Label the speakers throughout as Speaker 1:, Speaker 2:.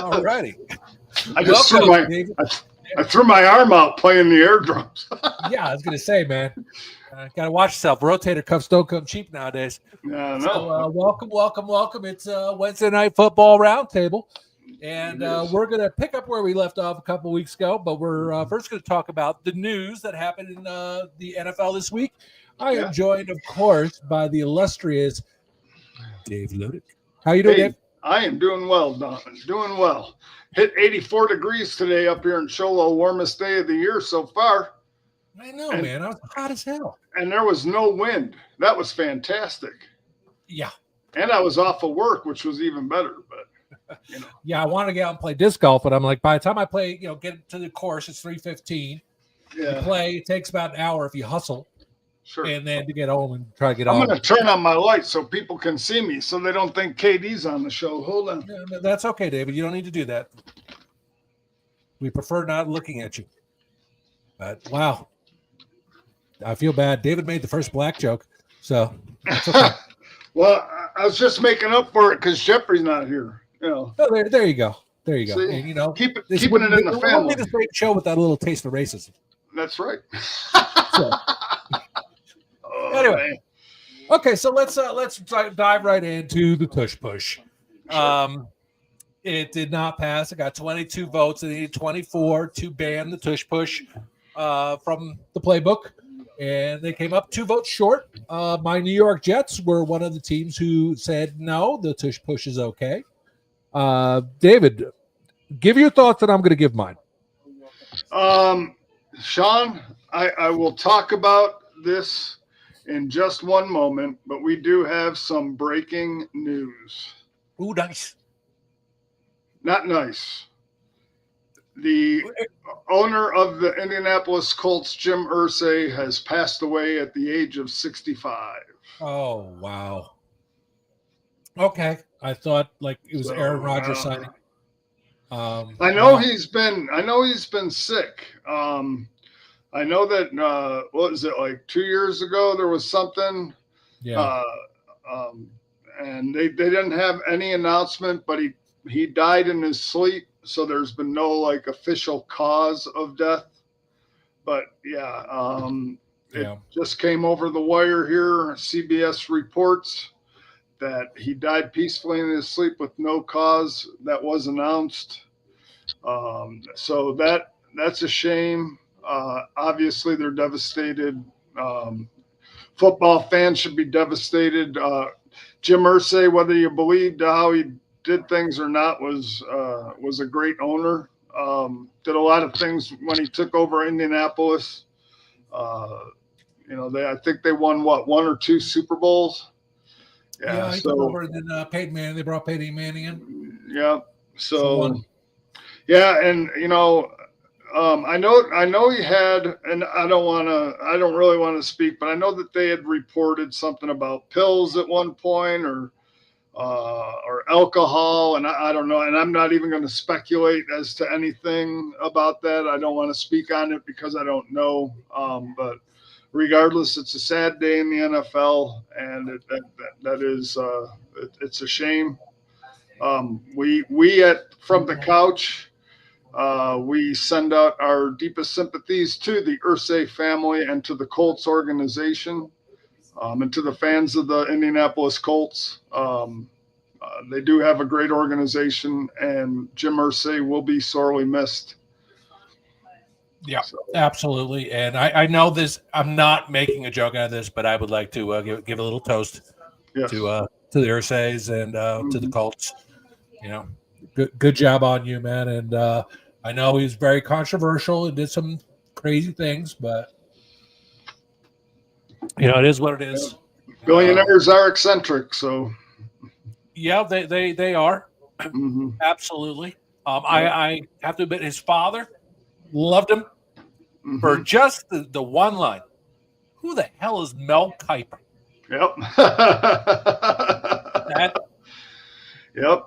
Speaker 1: All righty.
Speaker 2: I threw my arm out playing the air drums.
Speaker 1: Yeah, I was going to say, man, got to watch yourself. Rotator cuffs don't come cheap nowadays.
Speaker 2: No.
Speaker 1: So, welcome. It's Wednesday Night Football Roundtable. And we're going to pick up where we left off a couple weeks ago, but we're first going to talk about the news that happened in the NFL this week. I am joined, of course, by the illustrious Dave Ludick. How you doing, Dave?
Speaker 2: I am doing well, Don. Doing well. Hit 84 degrees today up here in Cholo, warmest day of the year so far.
Speaker 1: I know, man. I was hot as hell.
Speaker 2: And there was no wind. That was fantastic.
Speaker 1: Yeah.
Speaker 2: And I was off of work, which was even better. But
Speaker 1: Yeah, I want to get out and play disc golf, but I'm like, by the time I play, get to the course, it's 3:15.
Speaker 2: Yeah.
Speaker 1: You play, it takes about an hour if you hustle.
Speaker 2: Sure.
Speaker 1: And then to get home and try to get
Speaker 2: I'm
Speaker 1: on.
Speaker 2: going to turn on my light so people can see me so they don't think KD's on the show. Hold on.
Speaker 1: Yeah, that's okay, David. You don't need to do that. We prefer not looking at you. But, wow. I feel bad. David made the first black joke, so that's okay.
Speaker 2: Well, I was just making up for it because Jeffrey's not here.
Speaker 1: Oh, there you go. There you go.
Speaker 2: See,
Speaker 1: and,
Speaker 2: keeping it in the family.
Speaker 1: It's a great show with that little taste of racism.
Speaker 2: That's right.
Speaker 1: So. Anyway,
Speaker 2: man.
Speaker 1: Okay, so let's dive right into the tush push.
Speaker 2: Sure.
Speaker 1: It did not pass. It got 22 votes. It needed 24 to ban the tush push from the playbook, and they came up 2 votes short. My New York Jets were one of the teams who said no, the tush push is okay. David, give your thoughts, and I'm going to give mine.
Speaker 2: Sean, I will talk about this in just one moment, but we do have some breaking news.
Speaker 1: Ooh, nice.
Speaker 2: Not nice. The owner of the Indianapolis Colts, Jim Irsay, has passed away at the age of 65.
Speaker 1: Oh, wow. Okay. I thought like it was Aaron Rodgers signing.
Speaker 2: I know he's been sick. I know that what was it, like 2 years ago there was something.
Speaker 1: Yeah.
Speaker 2: And they didn't have any announcement, but he died in his sleep, so there's been no like official cause of death. But it just came over the wire here. CBS reports that he died peacefully in his sleep with no cause that was announced. So that's a shame. Obviously, they're devastated. Football fans should be devastated. Jim Irsay, whether you believed how he did things or not, was a great owner. Did a lot of things when he took over Indianapolis. I think they won 1 or 2 Super Bowls.
Speaker 1: Yeah, he took over, and then Peyton Manning. They brought Peyton Manning in.
Speaker 2: Yeah. So yeah, and I know he had, and I don't really want to speak, but I know that they had reported something about pills at one point or alcohol, and I don't know, and I'm not even going to speculate as to anything about that. I don't want to speak on it because I don't know. But regardless, it's a sad day in the NFL, and that is it's a shame. We from the couch. We send out our deepest sympathies to the Irsay family and to the Colts organization, and to the fans of the Indianapolis Colts. They do have a great organization, and Jim Irsay will be sorely missed.
Speaker 1: Yeah, absolutely. And I know this. I'm not making a joke out of this, but I would like to give a little toast to the Irsays and to the Colts. Good job on you, man. And I know he was very controversial and did some crazy things, but it is what it is.
Speaker 2: Billionaires are eccentric, so
Speaker 1: yeah, they are.
Speaker 2: mm-hmm.
Speaker 1: Absolutely. I have to admit, his father loved him for just the one line. Who the hell is Mel Kiper?
Speaker 2: Yep.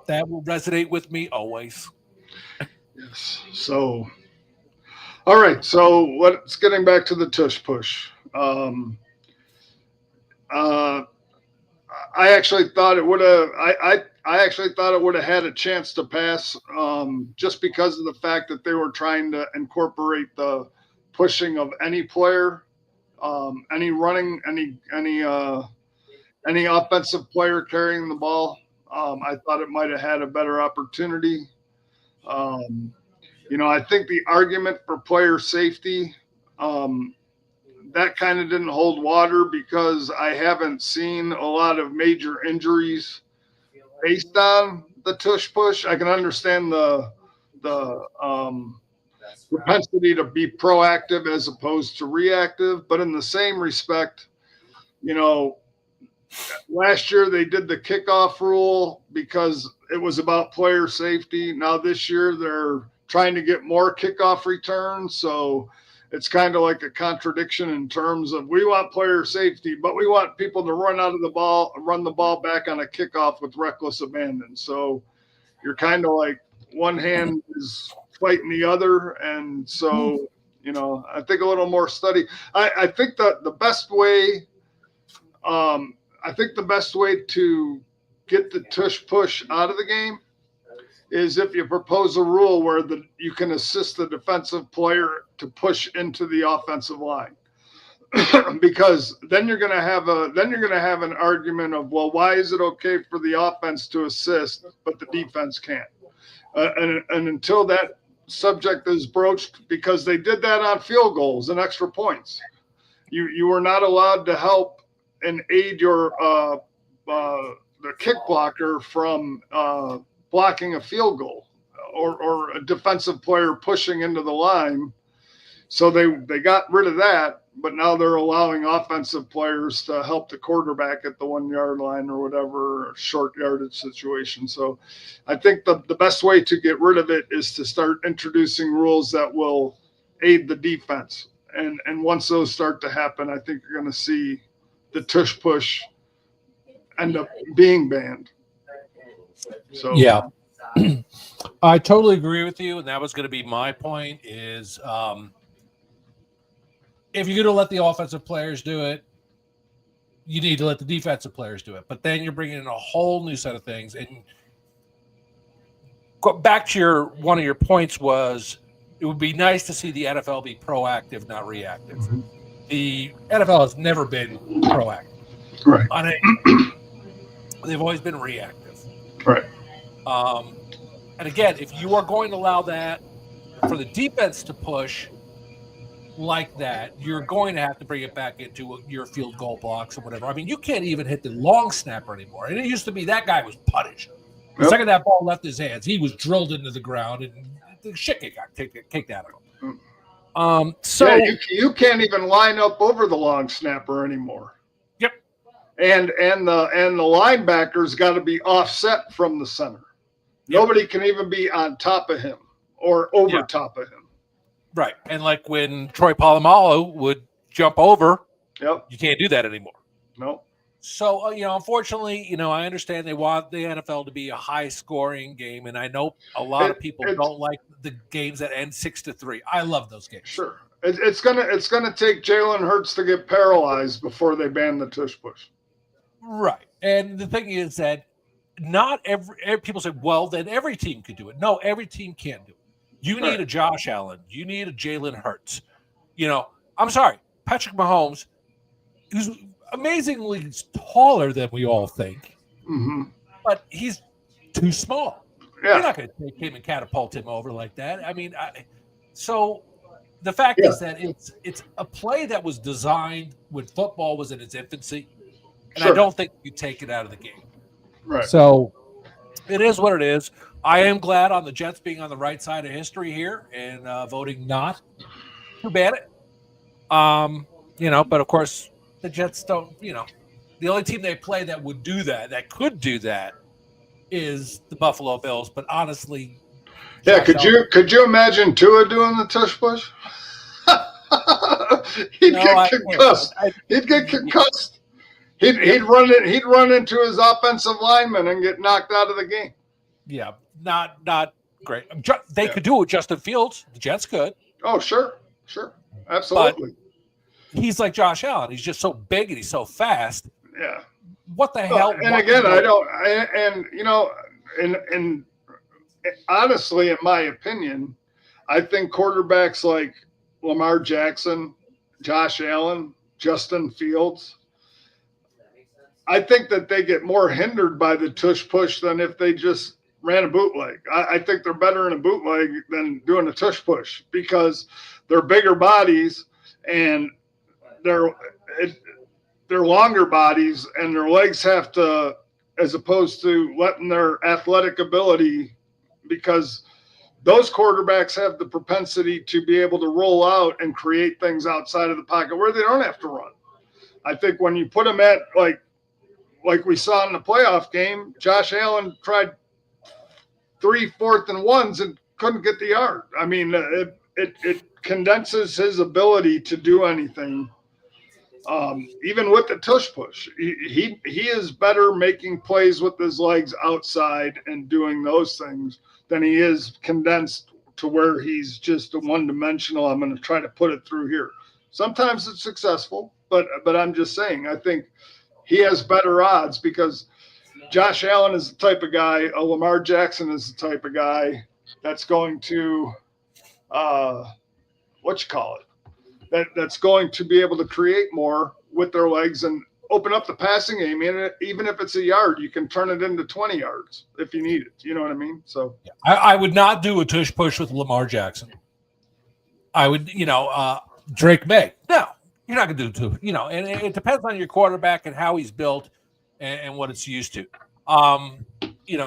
Speaker 1: That will resonate with me always.
Speaker 2: Yes. So, all right. So, what's getting back to the tush push? I actually thought it would have. I actually thought it would have had a chance to pass, just because of the fact that they were trying to incorporate the pushing of any player, any running, any offensive player carrying the ball. I thought it might have had a better opportunity. I think the argument for player safety, that kind of didn't hold water because I haven't seen a lot of major injuries based on the tush push. I can understand the propensity to be proactive as opposed to reactive, but in the same respect, last year they did the kickoff rule because it was about player safety. Now this year they're trying to get more kickoff returns, so it's kind of like a contradiction in terms of we want player safety, but we want people to run the ball back on a kickoff with reckless abandon. So you're kind of like one hand is fighting the other, and so I think a little more study. I think that the best way. I think the best way to get the tush push out of the game is if you propose a rule where you can assist the defensive player to push into the offensive line, because then you're going to have an argument of, well, why is it okay for the offense to assist but the defense can't? And until that subject is broached, because they did that on field goals and extra points, you were not allowed to help and aid your the kick blocker from blocking a field goal or a defensive player pushing into the line. So they got rid of that, but now they're allowing offensive players to help the quarterback at the 1 yard line or whatever, short yardage situation. So I think the best way to get rid of it is to start introducing rules that will aid the defense. And once those start to happen, I think you're going to see the tush push end up being banned. So
Speaker 1: yeah, I totally agree with you, and that was going to be my point. Is if you're going to let the offensive players do it, you need to let the defensive players do it. But then you're bringing in a whole new set of things. And back to one of your points was it would be nice to see the NFL be proactive, not reactive. Mm-hmm. The NFL has never been proactive.
Speaker 2: Right.
Speaker 1: They've always been reactive.
Speaker 2: Right.
Speaker 1: And again, if you are going to allow that for the defense to push like that, you're going to have to bring it back into your field goal blocks or whatever. I mean, you can't even hit the long snapper anymore. And it used to be that guy was punished. The second that ball left his hands, he was drilled into the ground and the shit got kicked out of him. So
Speaker 2: you can't even line up over the long snapper anymore.
Speaker 1: Yep.
Speaker 2: And the linebacker's got to be offset from the center. Yep. Nobody can even be on top of him or over top of him.
Speaker 1: Right. And like when Troy Polamalu would jump over, you can't do that anymore.
Speaker 2: No.
Speaker 1: So, unfortunately, I understand they want the NFL to be a high-scoring game, and I know a lot of people don't like the games that end 6-3. I love those games.
Speaker 2: Sure. It's gonna take Jalen Hurts to get paralyzed before they ban the tush push.
Speaker 1: Right. And the thing is that not every people say, well, then every team could do it. No, every team can't do it. You need a Josh Allen. You need a Jalen Hurts. I'm sorry, Patrick Mahomes, who's amazingly taller than we all think, but he's too small. Yeah. You're not going to take him and catapult him over like that. I mean, so the fact is that it's a play that was designed when football was in its infancy, and I don't think you take it out of the game.
Speaker 2: Right.
Speaker 1: So It is what it is. I am glad on the Jets being on the right side of history here and voting not to ban it. But of course the Jets don't. The only team they play that would do that, that could do that, is the Buffalo Bills. But honestly,
Speaker 2: Yeah,
Speaker 1: Josh Allen,
Speaker 2: could you imagine Tua doing the tush push? He'd
Speaker 1: no,
Speaker 2: get
Speaker 1: I can't.
Speaker 2: concussed. He'd get concussed. He'd run into his offensive lineman and get knocked out of the game.
Speaker 1: Yeah, not great. They could do it with Justin Fields. The Jets could.
Speaker 2: Oh, sure, absolutely.
Speaker 1: But he's like Josh Allen. He's just so big and he's so fast.
Speaker 2: Yeah.
Speaker 1: What the hell?
Speaker 2: And again, and honestly, in my opinion, I think quarterbacks like Lamar Jackson, Josh Allen, Justin Fields, I think that they get more hindered by the tush push than if they just ran a bootleg. I think they're better in a bootleg than doing a tush push because they're bigger bodies and they're longer bodies and their legs have to, as opposed to letting their athletic ability, because those quarterbacks have the propensity to be able to roll out and create things outside of the pocket where they don't have to run. I think when you put them at like we saw in the playoff game, Josh Allen tried 3 4th and 1s and couldn't get the yard. I mean, it condenses his ability to do anything. Even with the tush push, he is better making plays with his legs outside and doing those things than he is condensed to where he's just a one-dimensional. I'm going to try to put it through here. Sometimes it's successful, but I'm just saying, I think he has better odds because Josh Allen is the type of guy, Lamar Jackson is the type of guy that's going to, that's going to be able to create more with their legs and open up the passing game. And even if it's a yard, you can turn it into 20 yards if you need it. You know what I mean? So
Speaker 1: I would not do a tush push with Lamar Jackson. I would, Drake May. No, you're not going to do two. And it depends on your quarterback and how he's built and what it's used to.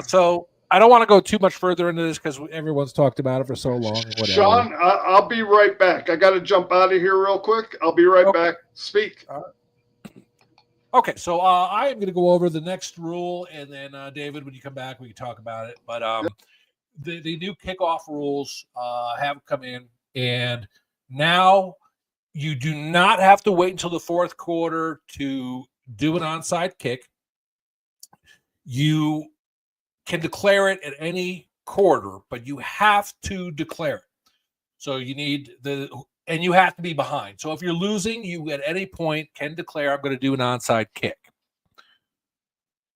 Speaker 1: So I don't want to go too much further into this because everyone's talked about it for so long. Whatever.
Speaker 2: Sean, I'll be right back. I got to jump out of here real quick. I'll be right back. Speak.
Speaker 1: Okay, so I am going to go over the next rule, and then David, when you come back, we can talk about it. But the new kickoff rules have come in, and now you do not have to wait until the fourth quarter to do an onside kick. You can declare it at any quarter, but you have to declare it. So you need and you have to be behind. So if you're losing, you at any point can declare, I'm going to do an onside kick,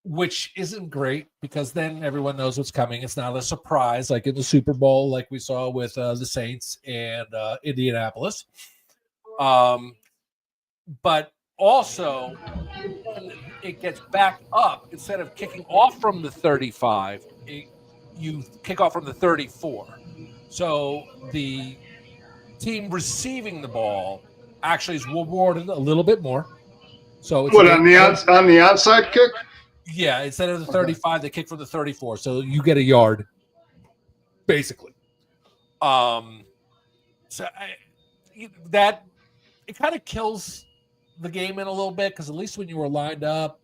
Speaker 1: which isn't great because then everyone knows what's coming. It's not a surprise like in the Super Bowl, like we saw with the Saints and Indianapolis. But also, it gets back up. Instead of kicking off from the 35, you kick off from the 34. So the team receiving the ball actually is rewarded a little bit more. So it's
Speaker 2: on the onside kick?
Speaker 1: Yeah, instead of the 35, they kick from the 34. So you get a yard, basically. That it kind of kills the game in a little bit because at least when you were lined up,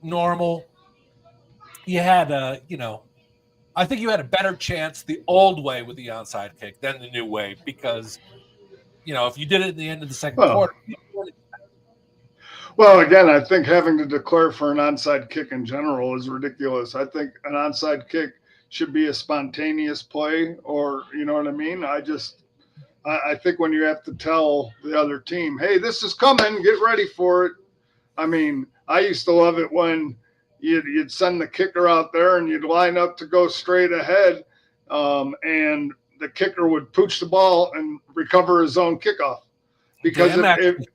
Speaker 1: normal, you had I think you had a better chance the old way with the onside kick than the new way because, if you did it at the end of the second quarter.
Speaker 2: Well, again, I think having to declare for an onside kick in general is ridiculous. I think an onside kick should be a spontaneous play or, you know what I mean? I think when you have to tell the other team, hey, this is coming, get ready for it. I mean, I used to love it when you'd send the kicker out there and you'd line up to go straight ahead, and the kicker would pooch the ball and recover his own kickoff. Because McAfee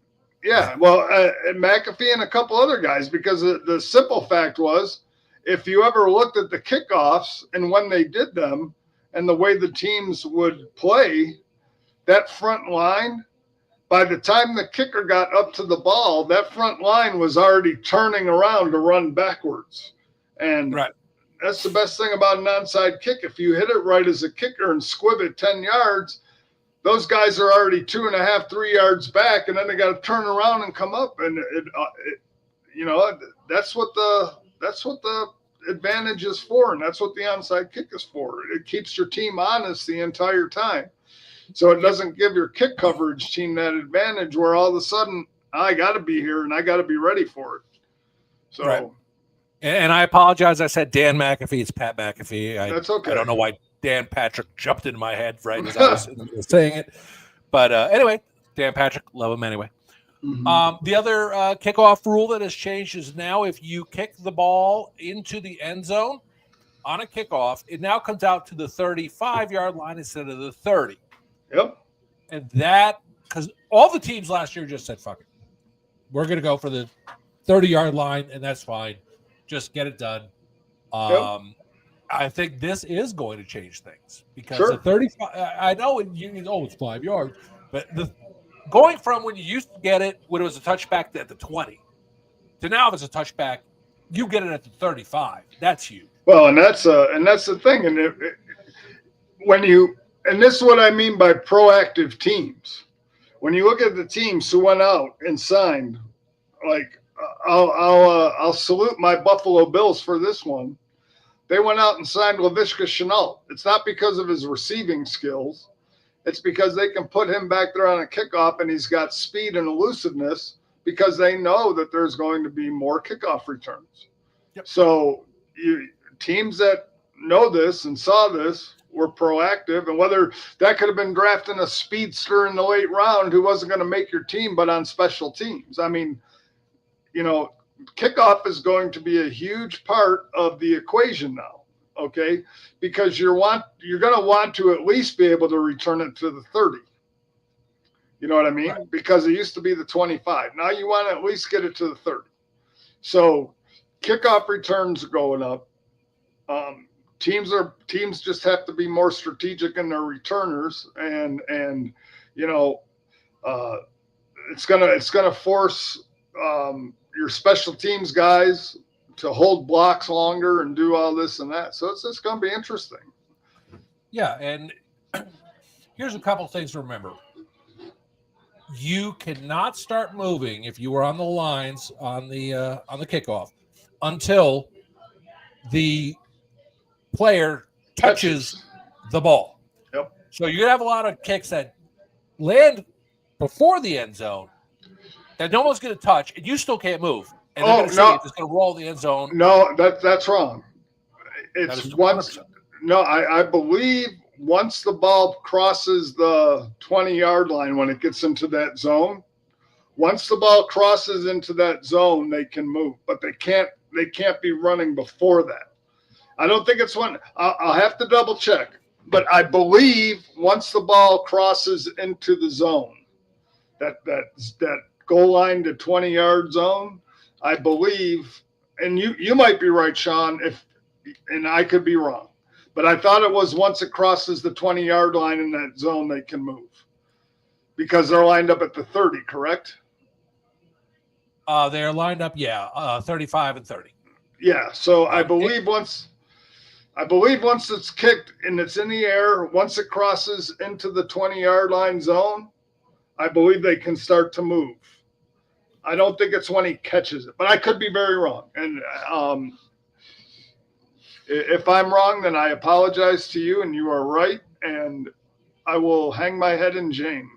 Speaker 2: and a couple other guys, because the simple fact was, if you ever looked at the kickoffs and when they did them and the way the teams would play, that front line, by the time the kicker got up to the ball, that front line was already turning around to run backwards. And that's the best thing about an onside kick. If you hit it right as a kicker and squib it 10 yards, those guys are already 2.5, 3 yards back, and then they got to turn around and come up. And that's what the advantage is for, and that's what the onside kick is for. It keeps your team honest the entire time, so it doesn't give your kick coverage team that advantage where all of a sudden I got to be here and I got to be ready for it. So.
Speaker 1: Right. And I apologize. I said Dan McAfee. It's Pat McAfee.
Speaker 2: That's okay.
Speaker 1: I don't know why Dan Patrick jumped into my head right as I was saying it. But anyway, Dan Patrick, love him anyway.
Speaker 2: Mm-hmm.
Speaker 1: The other kickoff rule that has changed is now if you kick the ball into the end zone on a kickoff, it now comes out to the 35-yard line instead of the 30.
Speaker 2: Yep.
Speaker 1: And that, because all the teams last year just said, fuck it. We're going to go for the 30-yard line, and that's fine. Just get it done.
Speaker 2: Yep.
Speaker 1: I think this is going to change things because
Speaker 2: Sure.
Speaker 1: the 35. I know it's 5 yards, but going from when you used to get it when it was a touchback at the 20 to now, if it's a touchback, you get it at the 35. That's huge.
Speaker 2: Well, and that's the thing, and and this is what I mean by proactive teams. When you look at the teams who went out and signed, like. I'll salute my Buffalo Bills for this one. They went out and signed Laviska Shenault. It's not because of his receiving skills. It's because they can put him back there on a kickoff and he's got speed and elusiveness because they know that there's going to be more kickoff returns.
Speaker 1: Yep.
Speaker 2: So teams that know this and saw this were proactive, and whether that could have been drafting a speedster in the late round who wasn't going to make your team but on special teams. I mean, kickoff is going to be a huge part of the equation now, okay? Because you're going to want to at least be able to return it to the 30. You know what I mean?
Speaker 1: Right.
Speaker 2: Because it used to be the 25. Now you want to at least get it to the 30. So kickoff returns are going up. Teams just have to be more strategic in their returners, and it's gonna force your special teams guys to hold blocks longer and do all this and that. So it's going to be interesting.
Speaker 1: Yeah, and here's a couple things to remember. You cannot start moving if you were on the lines on the kickoff until the player touches the ball.
Speaker 2: Yep.
Speaker 1: So you're gonna have a lot of kicks that land before the end zone that no one's going to touch, and you still can't move. And they're going to say it's going to roll the end zone.
Speaker 2: No, that's wrong. It's once.
Speaker 1: 100%.
Speaker 2: No, I believe once the ball crosses the 20-yard line, when it gets into that zone, once the ball crosses into that zone, they can move, but they can't be running before that. I don't think it's one. I'll have to double check, but I believe once the ball crosses into the zone, that goal line to 20-yard zone, I believe, and you might be right, Sean, and I could be wrong, but I thought it was once it crosses the 20-yard line in that zone, they can move because they're lined up at the 30, correct?
Speaker 1: They're lined up, 35 and 30.
Speaker 2: Yeah, so I believe once it's kicked and it's in the air, once it crosses into the 20-yard line zone, I believe they can start to move. I don't think it's when he catches it, but I could be very wrong. And if I'm wrong, then I apologize to you, and you are right, and I will hang my head in shame.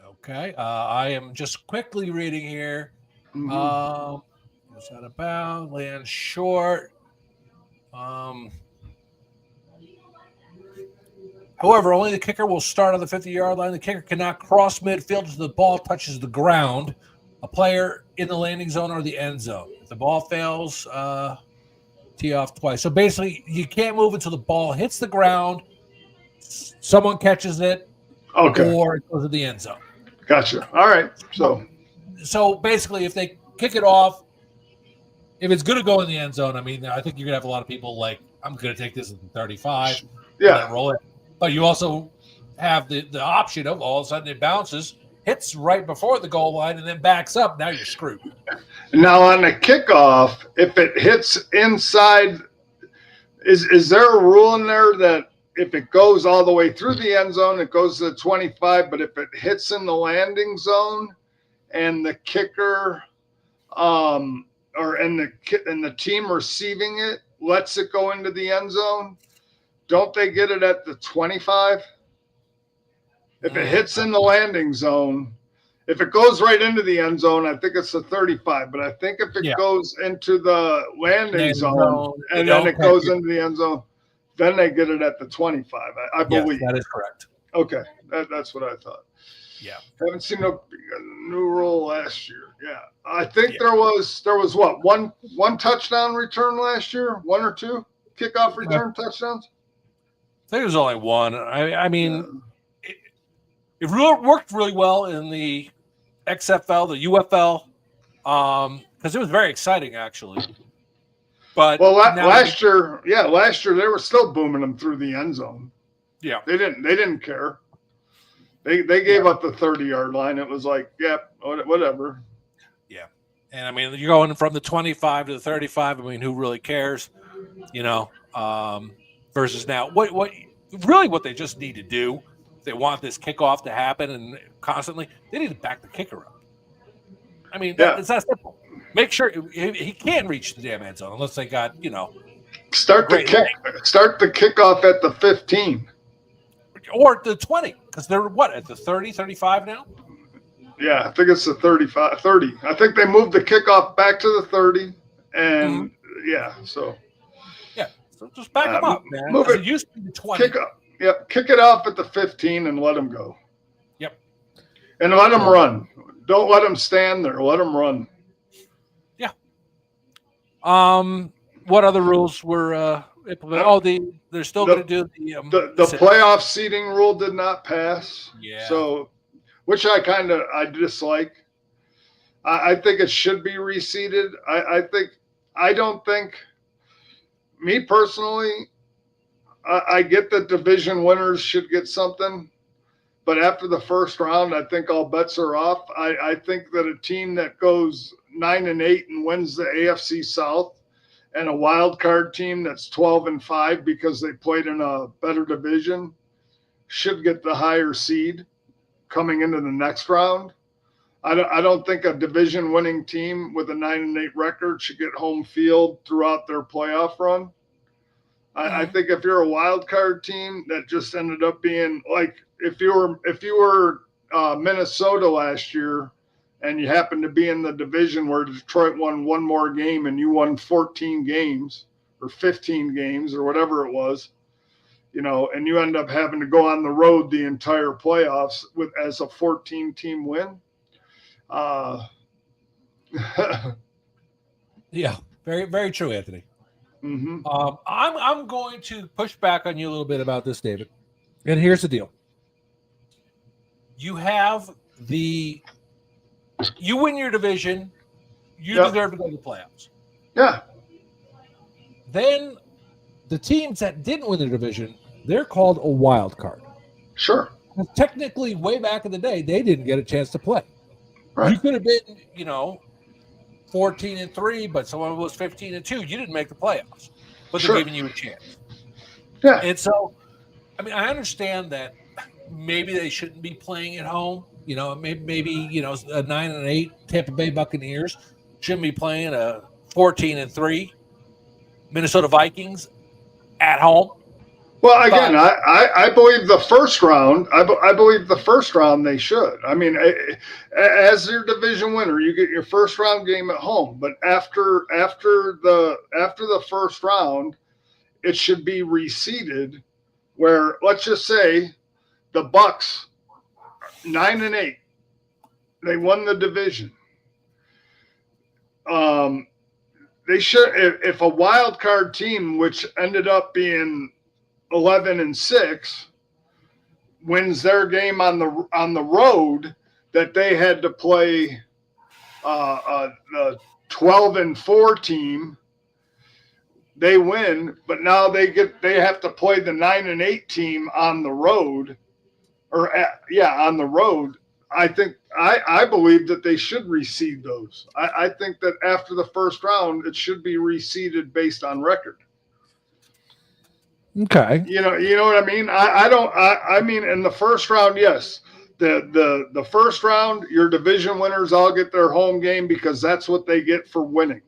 Speaker 1: Okay. I am just quickly reading here.
Speaker 2: Mm-hmm.
Speaker 1: What's that about? Land short. However, only the kicker will start on the 50-yard line. The kicker cannot cross midfield until the ball touches the ground, a player in the landing zone or the end zone. If the ball fails, tee off twice. So basically, you can't move until the ball hits the ground, someone catches it, or it goes to the end zone.
Speaker 2: Gotcha. All right.
Speaker 1: So basically, if they kick it off, if it's going to go in the end zone, I mean, I think you're going to have a lot of people like, I'm going to take this at the 35.
Speaker 2: Yeah.
Speaker 1: Roll it. But you also have the option of all of a sudden it bounces, hits right before the goal line, and then backs up. Now you're screwed.
Speaker 2: Now on the kickoff, if it hits inside, Is there a rule in there that if it goes all the way through the end zone, it goes to the 25, but if it hits in the landing zone and the kicker and the team receiving it lets it go into the end zone, don't they get it at the 25? If it hits in the landing zone, if it goes right into the end zone, I think it's the 35. But I think if it goes into the landing zone and then it goes into the end zone, then they get it at the 25. I believe.
Speaker 1: That is correct.
Speaker 2: Okay, that's what I thought.
Speaker 1: Yeah,
Speaker 2: haven't seen a new rule last year. Yeah, I think there was what, one touchdown return last year, one or two kickoff return touchdowns.
Speaker 1: I think it was only one. I mean, it worked really well in the XFL, the UFL, because it was very exciting actually. But
Speaker 2: last year they were still booming them through the end zone.
Speaker 1: Yeah,
Speaker 2: they didn't care. They gave up the 30-yard line. It was like, whatever.
Speaker 1: Yeah, and I mean, you're going from the 25 to the 35. I mean, who really cares? You know, versus now, what they just need to do, if they want this kickoff to happen and constantly, they need to back the kicker up. I mean, it's that simple. Make sure he can't reach the damn end zone unless they got,
Speaker 2: start the kickoff at the 15
Speaker 1: or the 20, because they're at the 30, 35 now.
Speaker 2: Yeah, I think it's the 30. I think they moved the kickoff back to the 30, and so
Speaker 1: just back them up, man.
Speaker 2: Move it.
Speaker 1: It used to be the 20.
Speaker 2: Kick it off at the 15 and let them go.
Speaker 1: Yep,
Speaker 2: and let them run. Don't let them stand there. Let them run.
Speaker 1: Yeah. What other rules were implemented? Oh, they're still going to do
Speaker 2: the playoff seeding rule did not pass.
Speaker 1: Yeah.
Speaker 2: So, which I dislike. I think it should be reseeded. I don't think. Me personally, I get that division winners should get something. But after the first round, I think all bets are off. I think that a team that goes 9-8 and wins the AFC South, and a wild card team that's 12-5 because they played in a better division should get the higher seed coming into the next round. I don't think a division winning team with a 9-8 record should get home field throughout their playoff run. I think if you're a wild card team that just ended up being like, if you were Minnesota last year and you happened to be in the division where Detroit won one more game and you won 14 games or 15 games or whatever it was, and you end up having to go on the road the entire playoffs as a 14-team win.
Speaker 1: Yeah, very, very true, Anthony.
Speaker 2: Mm-hmm.
Speaker 1: I'm going to push back on you a little bit about this, David. And here's the deal. You win your division, you deserve to go to the playoffs.
Speaker 2: Yeah.
Speaker 1: Then the teams that didn't win their division, they're called a wild card.
Speaker 2: Sure.
Speaker 1: Technically, way back in the day, they didn't get a chance to play.
Speaker 2: Right.
Speaker 1: You could have been, 14-3, but someone was 15-2. You didn't make the playoffs, but they're giving you a chance.
Speaker 2: Yeah.
Speaker 1: And so, I mean, I understand that maybe they shouldn't be playing at home. Maybe a 9-8 Tampa Bay Buccaneers shouldn't be playing a 14-3 Minnesota Vikings at home.
Speaker 2: Well, again, I believe the first round. I believe the first round they should. I mean, as your division winner, you get your first round game at home. But after the first round, it should be reseeded. Where, let's just say, the Bucks 9-8, they won the division. They should, if a wild card team, which ended up being 11-6, wins their game on the road, that they had to play the 12-4 team. They win, but now they have to play the 9-8 team on the road, on the road. I believe that they should reseed those. I think that after the first round, it should be reseeded based on record.
Speaker 1: Okay.
Speaker 2: You know what I mean? I mean, in the first round, yes. The first round, your division winners all get their home game because that's what they get for winning.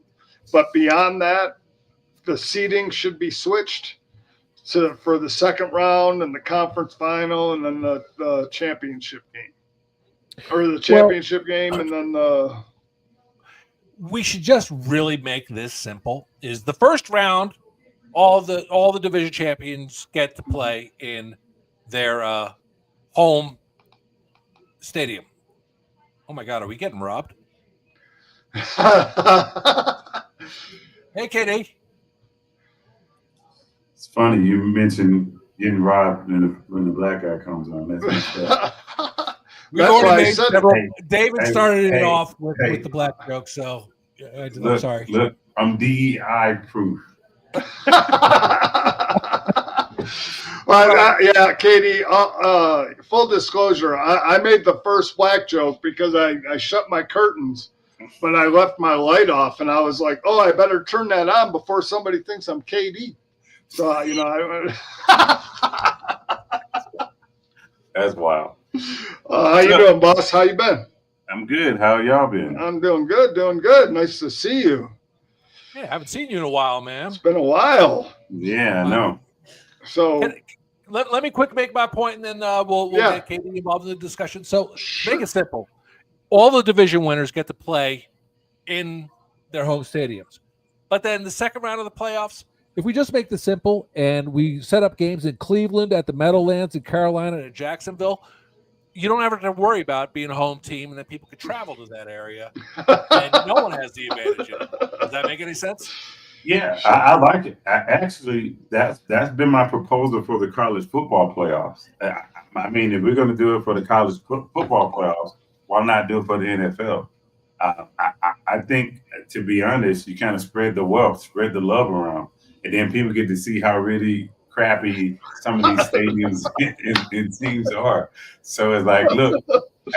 Speaker 2: But beyond that, the seeding should be switched for the second round and the conference final and then the championship game. Or the championship game and then the
Speaker 1: we should just really make this simple. Is the first round, all the division champions get to play in their home stadium. Oh my God, are we getting robbed? Hey, KD.
Speaker 3: It's funny you mentioned getting robbed when the black guy comes on.
Speaker 1: We've already made several. David started it off with the black joke, so I'm sorry.
Speaker 3: Look, I'm DEI proof.
Speaker 2: Well, yeah, Katie, full disclosure, I made the first black joke because I shut my curtains, but I left my light off, and I was like, oh, I better turn that on before somebody thinks I'm KD. So,
Speaker 3: That's wild.
Speaker 2: How you doing, boss? How you been?
Speaker 3: I'm good. How y'all been?
Speaker 2: I'm doing good, doing good. Nice to see you.
Speaker 1: Yeah, I haven't seen you in a while, man.
Speaker 2: It's been a while.
Speaker 3: Yeah, I know.
Speaker 2: So
Speaker 1: let me quick make my point, and then we'll get Katie involved in the discussion. So make it simple. All the division winners get to play in their home stadiums. But then the second round of the playoffs, if we just make this simple and we set up games in Cleveland, at the Meadowlands, in Carolina, and Jacksonville, you don't ever have to worry about being a home team, and then people could travel to that area, and no one has the advantage of it. Does that make any sense?
Speaker 3: Yeah, I like it. Actually, that's been my proposal for the college football playoffs. I mean, if we're going to do it for the college football playoffs, why not do it for the NFL? I think, to be honest, you kind of spread the wealth, spread the love around, and then people get to see how really crappy some of these stadiums and teams are. So it's like, look,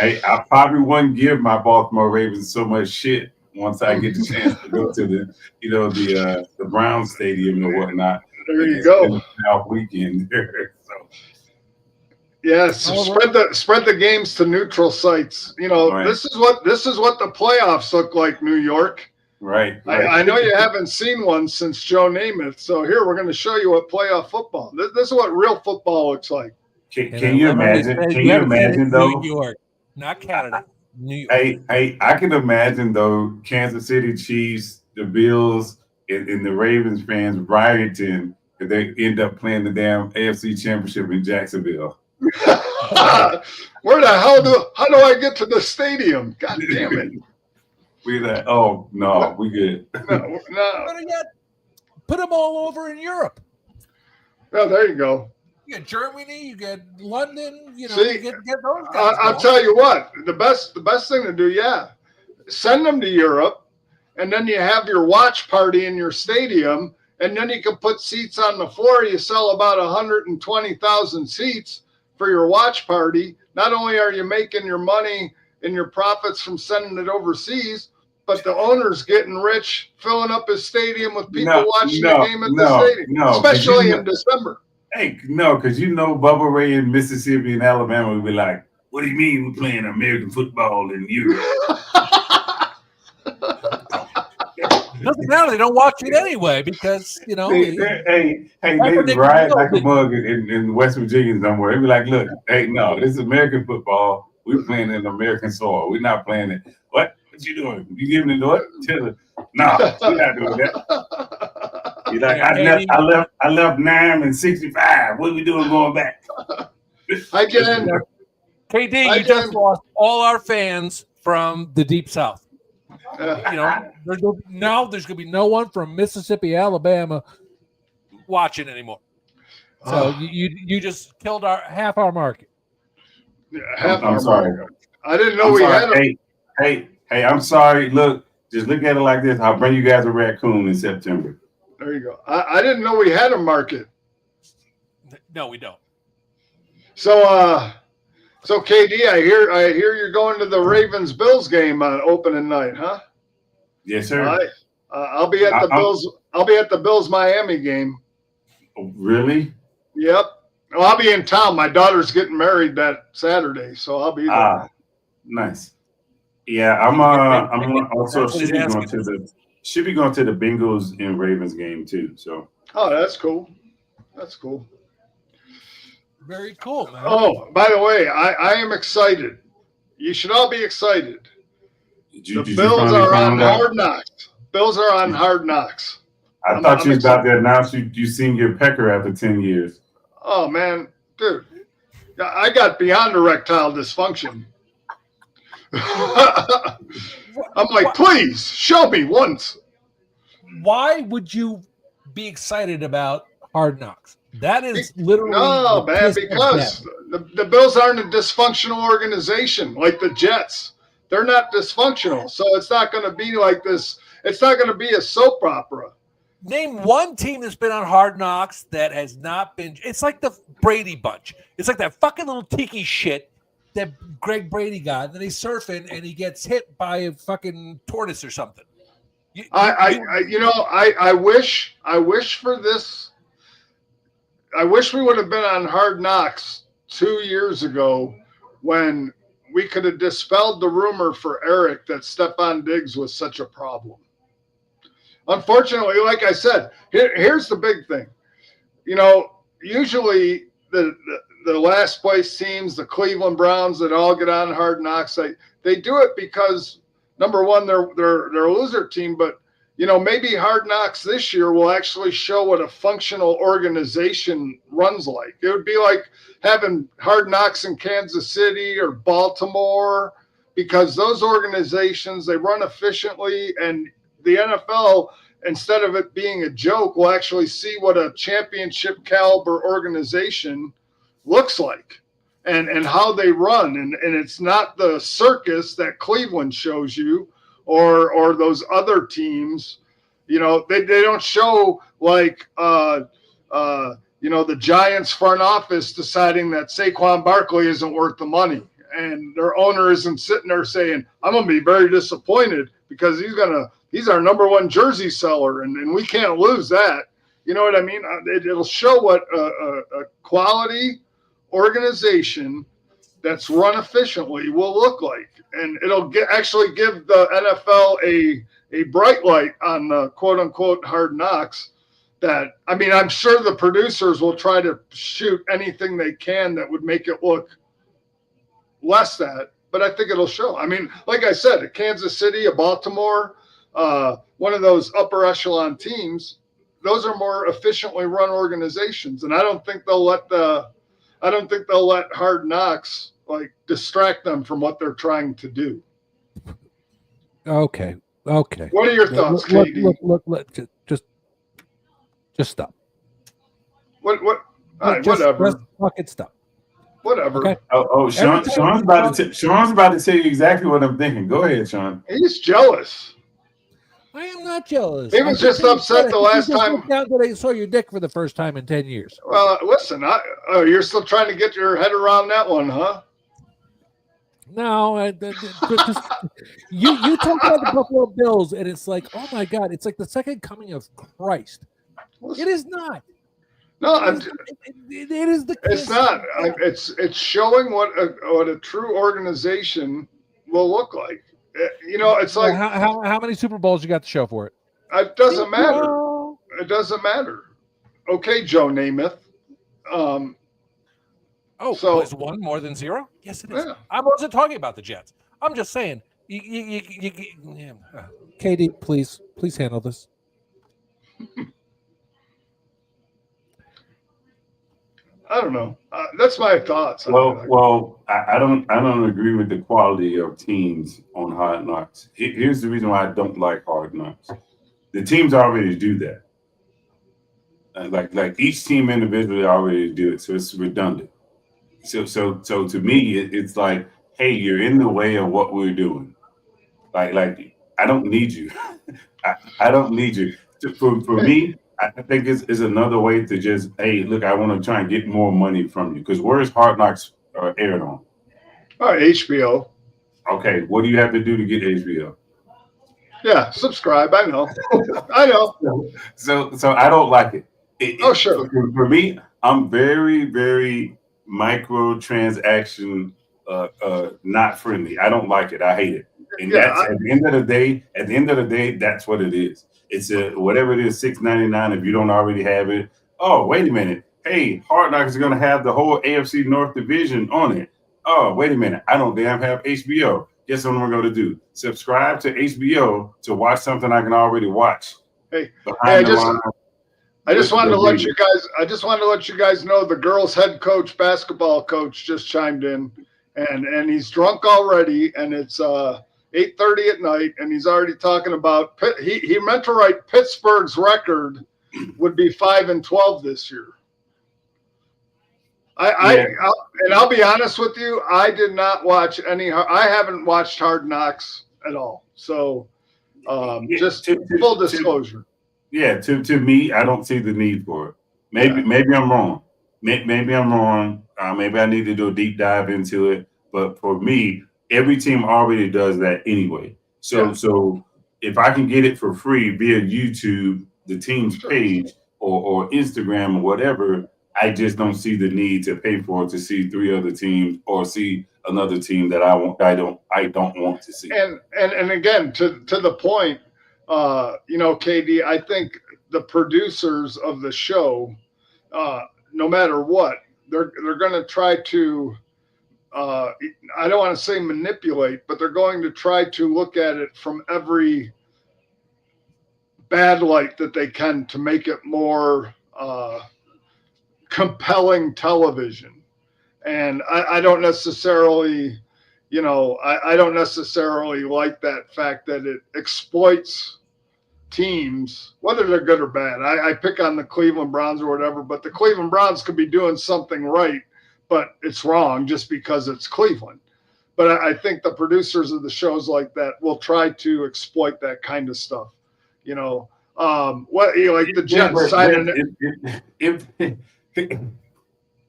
Speaker 3: I probably wouldn't give my Baltimore Ravens so much shit once I get the chance to go to the Brown Stadium or whatnot.
Speaker 2: There you go.
Speaker 3: Off weekend there. So.
Speaker 2: Yes, spread the games to neutral sites. Right. This is what the playoffs look like, New York.
Speaker 3: Right.
Speaker 2: I know you haven't seen one since Joe Namath. So here we're going to show you what playoff football. This is what real football looks like.
Speaker 3: Can you imagine? Can you imagine though?
Speaker 1: New York, not Canada. New York.
Speaker 3: Hey, I can imagine though. Kansas City Chiefs, the Bills, and the Ravens fans rioting if they end up playing the damn AFC Championship in Jacksonville.
Speaker 2: Where the hell how do I get to the stadium? God damn it.
Speaker 3: We like, oh no, we good.
Speaker 2: No.
Speaker 1: Put them all over in Europe.
Speaker 2: Oh, there you go.
Speaker 1: You get Germany, you get London. You
Speaker 2: See,
Speaker 1: get those guys.
Speaker 2: I'll tell you what. The best thing to do, send them to Europe, and then you have your watch party in your stadium, and then you can put seats on the floor. You sell about 120,000 seats for your watch party. Not only are you making your money and your profits from sending it overseas, but the owner's getting rich, filling up his stadium with people watching the game at the stadium, especially in December.
Speaker 3: Hey, no, because Bubba Ray in Mississippi and Alabama would be like, what do you mean we're playing American football in Europe?
Speaker 1: Doesn't matter. They don't watch it anyway because,
Speaker 3: Hey, they ride like a mug in West Virginia somewhere. They'd be like, look, hey, no, this is American football. We're playing in American soil. We're not playing it. What you doing? You giving it to what? Tell her, no, we're not doing that. You're like, I left 9 and 65. What are we doing going back?
Speaker 2: I get in.
Speaker 1: KD, you just lost all our fans from the Deep South. There's going to be no one from Mississippi, Alabama watching anymore. So you just killed half our market.
Speaker 2: Yeah,
Speaker 3: I'm sorry.
Speaker 2: I didn't know we had them.
Speaker 3: Hey, I'm sorry. Look, just look at it like this. I'll bring you guys a raccoon in September.
Speaker 2: There you go. I didn't know we had a market.
Speaker 1: No, we don't.
Speaker 2: So KD, I hear you're going to the Ravens Bills game on opening night, huh?
Speaker 3: Yes, sir.
Speaker 2: I'll be at the Bills. I'll be at the Bills Miami game.
Speaker 3: Oh, really?
Speaker 2: Yep. Well, I'll be in town. My daughter's getting married that Saturday, so I'll be there.
Speaker 3: Ah, nice. Yeah, I'm also
Speaker 1: That's what he's asking.
Speaker 3: should be going to the Bengals and Ravens game too. So
Speaker 2: Oh, that's cool. That's cool.
Speaker 1: Very cool, man.
Speaker 2: Oh, by the way, I am excited. You should all be excited. The Bills are on Hard Knocks. Bills are on Hard Knocks.
Speaker 3: I thought you was about to announce you seen your pecker after 10 years.
Speaker 2: Oh, man. Dude, I got beyond erectile dysfunction. I'm like, please, show me once.
Speaker 1: Why would you be excited about Hard Knocks? That is literally
Speaker 2: no, man, because the Bills aren't a dysfunctional organization like the Jets. They're not dysfunctional, so it's not going to be like this. It's not going to be a soap opera.
Speaker 1: Name one team that's been on Hard Knocks that has not been. It's like the Brady Bunch. It's like that fucking little tiki shit that Greg Brady got. And then he's surfing and he gets hit by a fucking tortoise or something.
Speaker 2: I wish for this. I wish we would have been on Hard Knocks 2 years ago when we could have dispelled the rumor for Eric that Stephon Diggs was such a problem. Unfortunately, like I said, here's the big thing. Usually the last place teams, the Cleveland Browns that all get on Hard Knocks, they do it because, number one, they're a loser team, but maybe Hard Knocks this year will actually show what a functional organization runs like. It would be like having Hard Knocks in Kansas City or Baltimore, because those organizations, they run efficiently, and the NFL, instead of it being a joke, will actually see what a championship caliber organization looks like and how they run. And it's not the circus that Cleveland shows you, or those other teams. They don't show like the Giants front office deciding that Saquon Barkley isn't worth the money, and their owner isn't sitting there saying, I'm going to be very disappointed because he's our number one jersey seller, and we can't lose that. You know what I mean? It'll show what a quality organization that's run efficiently will look like. And it'll actually give the NFL a bright light on the quote-unquote Hard Knocks. I'm sure the producers will try to shoot anything they can that would make it look less that, but I think it'll show. Like I said, a Kansas City, a Baltimore, one of those upper echelon teams, those are more efficiently run organizations. And I don't think they'll let Hard Knocks distract them from what they're trying to do.
Speaker 1: Okay.
Speaker 2: What are your thoughts, KD?
Speaker 1: Look, just stop.
Speaker 2: What? All right, whatever.
Speaker 1: Just fucking stop.
Speaker 2: Whatever.
Speaker 1: Okay.
Speaker 3: Sean's about to tell you exactly what I'm thinking. Go ahead, Sean.
Speaker 2: He's jealous.
Speaker 1: I am not jealous.
Speaker 2: He was just upset the last time.
Speaker 1: Down that I saw your dick for the first time in 10 years.
Speaker 2: Well, listen, you're still trying to get your head around that one, huh?
Speaker 1: No, you talk about the Buffalo Bills, and it's like, oh my God, it's like the second coming of Christ. It is not.
Speaker 2: No,
Speaker 1: it is the.
Speaker 2: It's not. It's showing what a true organization will look like. It's like
Speaker 1: how many Super Bowls you got to show for it?
Speaker 2: It doesn't matter. It doesn't matter. Okay, Joe Namath.
Speaker 1: So is one more than zero? Yes, it is. Yeah. I wasn't talking about the Jets. I'm just saying. KD, please handle this.
Speaker 2: I don't know. That's my thoughts.
Speaker 3: Well, I don't agree with the quality of teams on Hard Knocks. Here's the reason why I don't like Hard Knocks. The teams already do that. Like each team individually already do it, so it's redundant. So to me, it's like, hey, you're in the way of what we're doing. Like I don't need you. I don't need you. For me, I think it's another way to just, hey, look, I want to try and get more money from you. Because where's Hard Knocks aired on?
Speaker 2: HBO.
Speaker 3: Okay, what do you have to do to get HBO?
Speaker 2: Yeah, subscribe. I know. I know.
Speaker 3: So I don't like it.
Speaker 2: Sure.
Speaker 3: For me, I'm very, very microtransaction not friendly. I don't like it. I hate it. And that's at the end of the day. At the end of the day, that's what it is. It's whatever it is, $6.99. If you don't already have it, oh wait a minute. Hey, Hard Knocks is going to have the whole AFC North division on it. Oh wait a minute. I don't damn have HBO. Guess what I'm going to do? Subscribe to HBO to watch something I can already watch.
Speaker 2: I just wanted to let you guys know the girls' head coach, basketball coach, just chimed in, and he's drunk already, and it's 8:30 at night, and he's already talking about he meant to write Pittsburgh's record would be 5-12 this year. I'll be honest with you, I did not watch I haven't watched Hard Knocks at all. So just full disclosure.
Speaker 3: To me, I don't see the need for it. Maybe I'm wrong. Maybe I'm wrong. Maybe I need to do a deep dive into it. But for me, every team already does that anyway. So if I can get it for free via YouTube, the team's page, or Instagram or whatever, I just don't see the need to pay for it to see 3 other teams or see another team that I don't want to see.
Speaker 2: And again, to the point. KD, I think the producers of the show, no matter what, they're going to try to, I don't want to say manipulate, but they're going to try to look at it from every bad light that they can to make it more compelling television. And I don't necessarily, I don't necessarily like that fact that it exploits teams, whether they're good or bad. I pick on the Cleveland Browns or whatever, but the Cleveland Browns could be doing something right, but it's wrong just because it's Cleveland. But I think the producers of the shows like that will try to exploit that kind of stuff. Like the Jets signing it.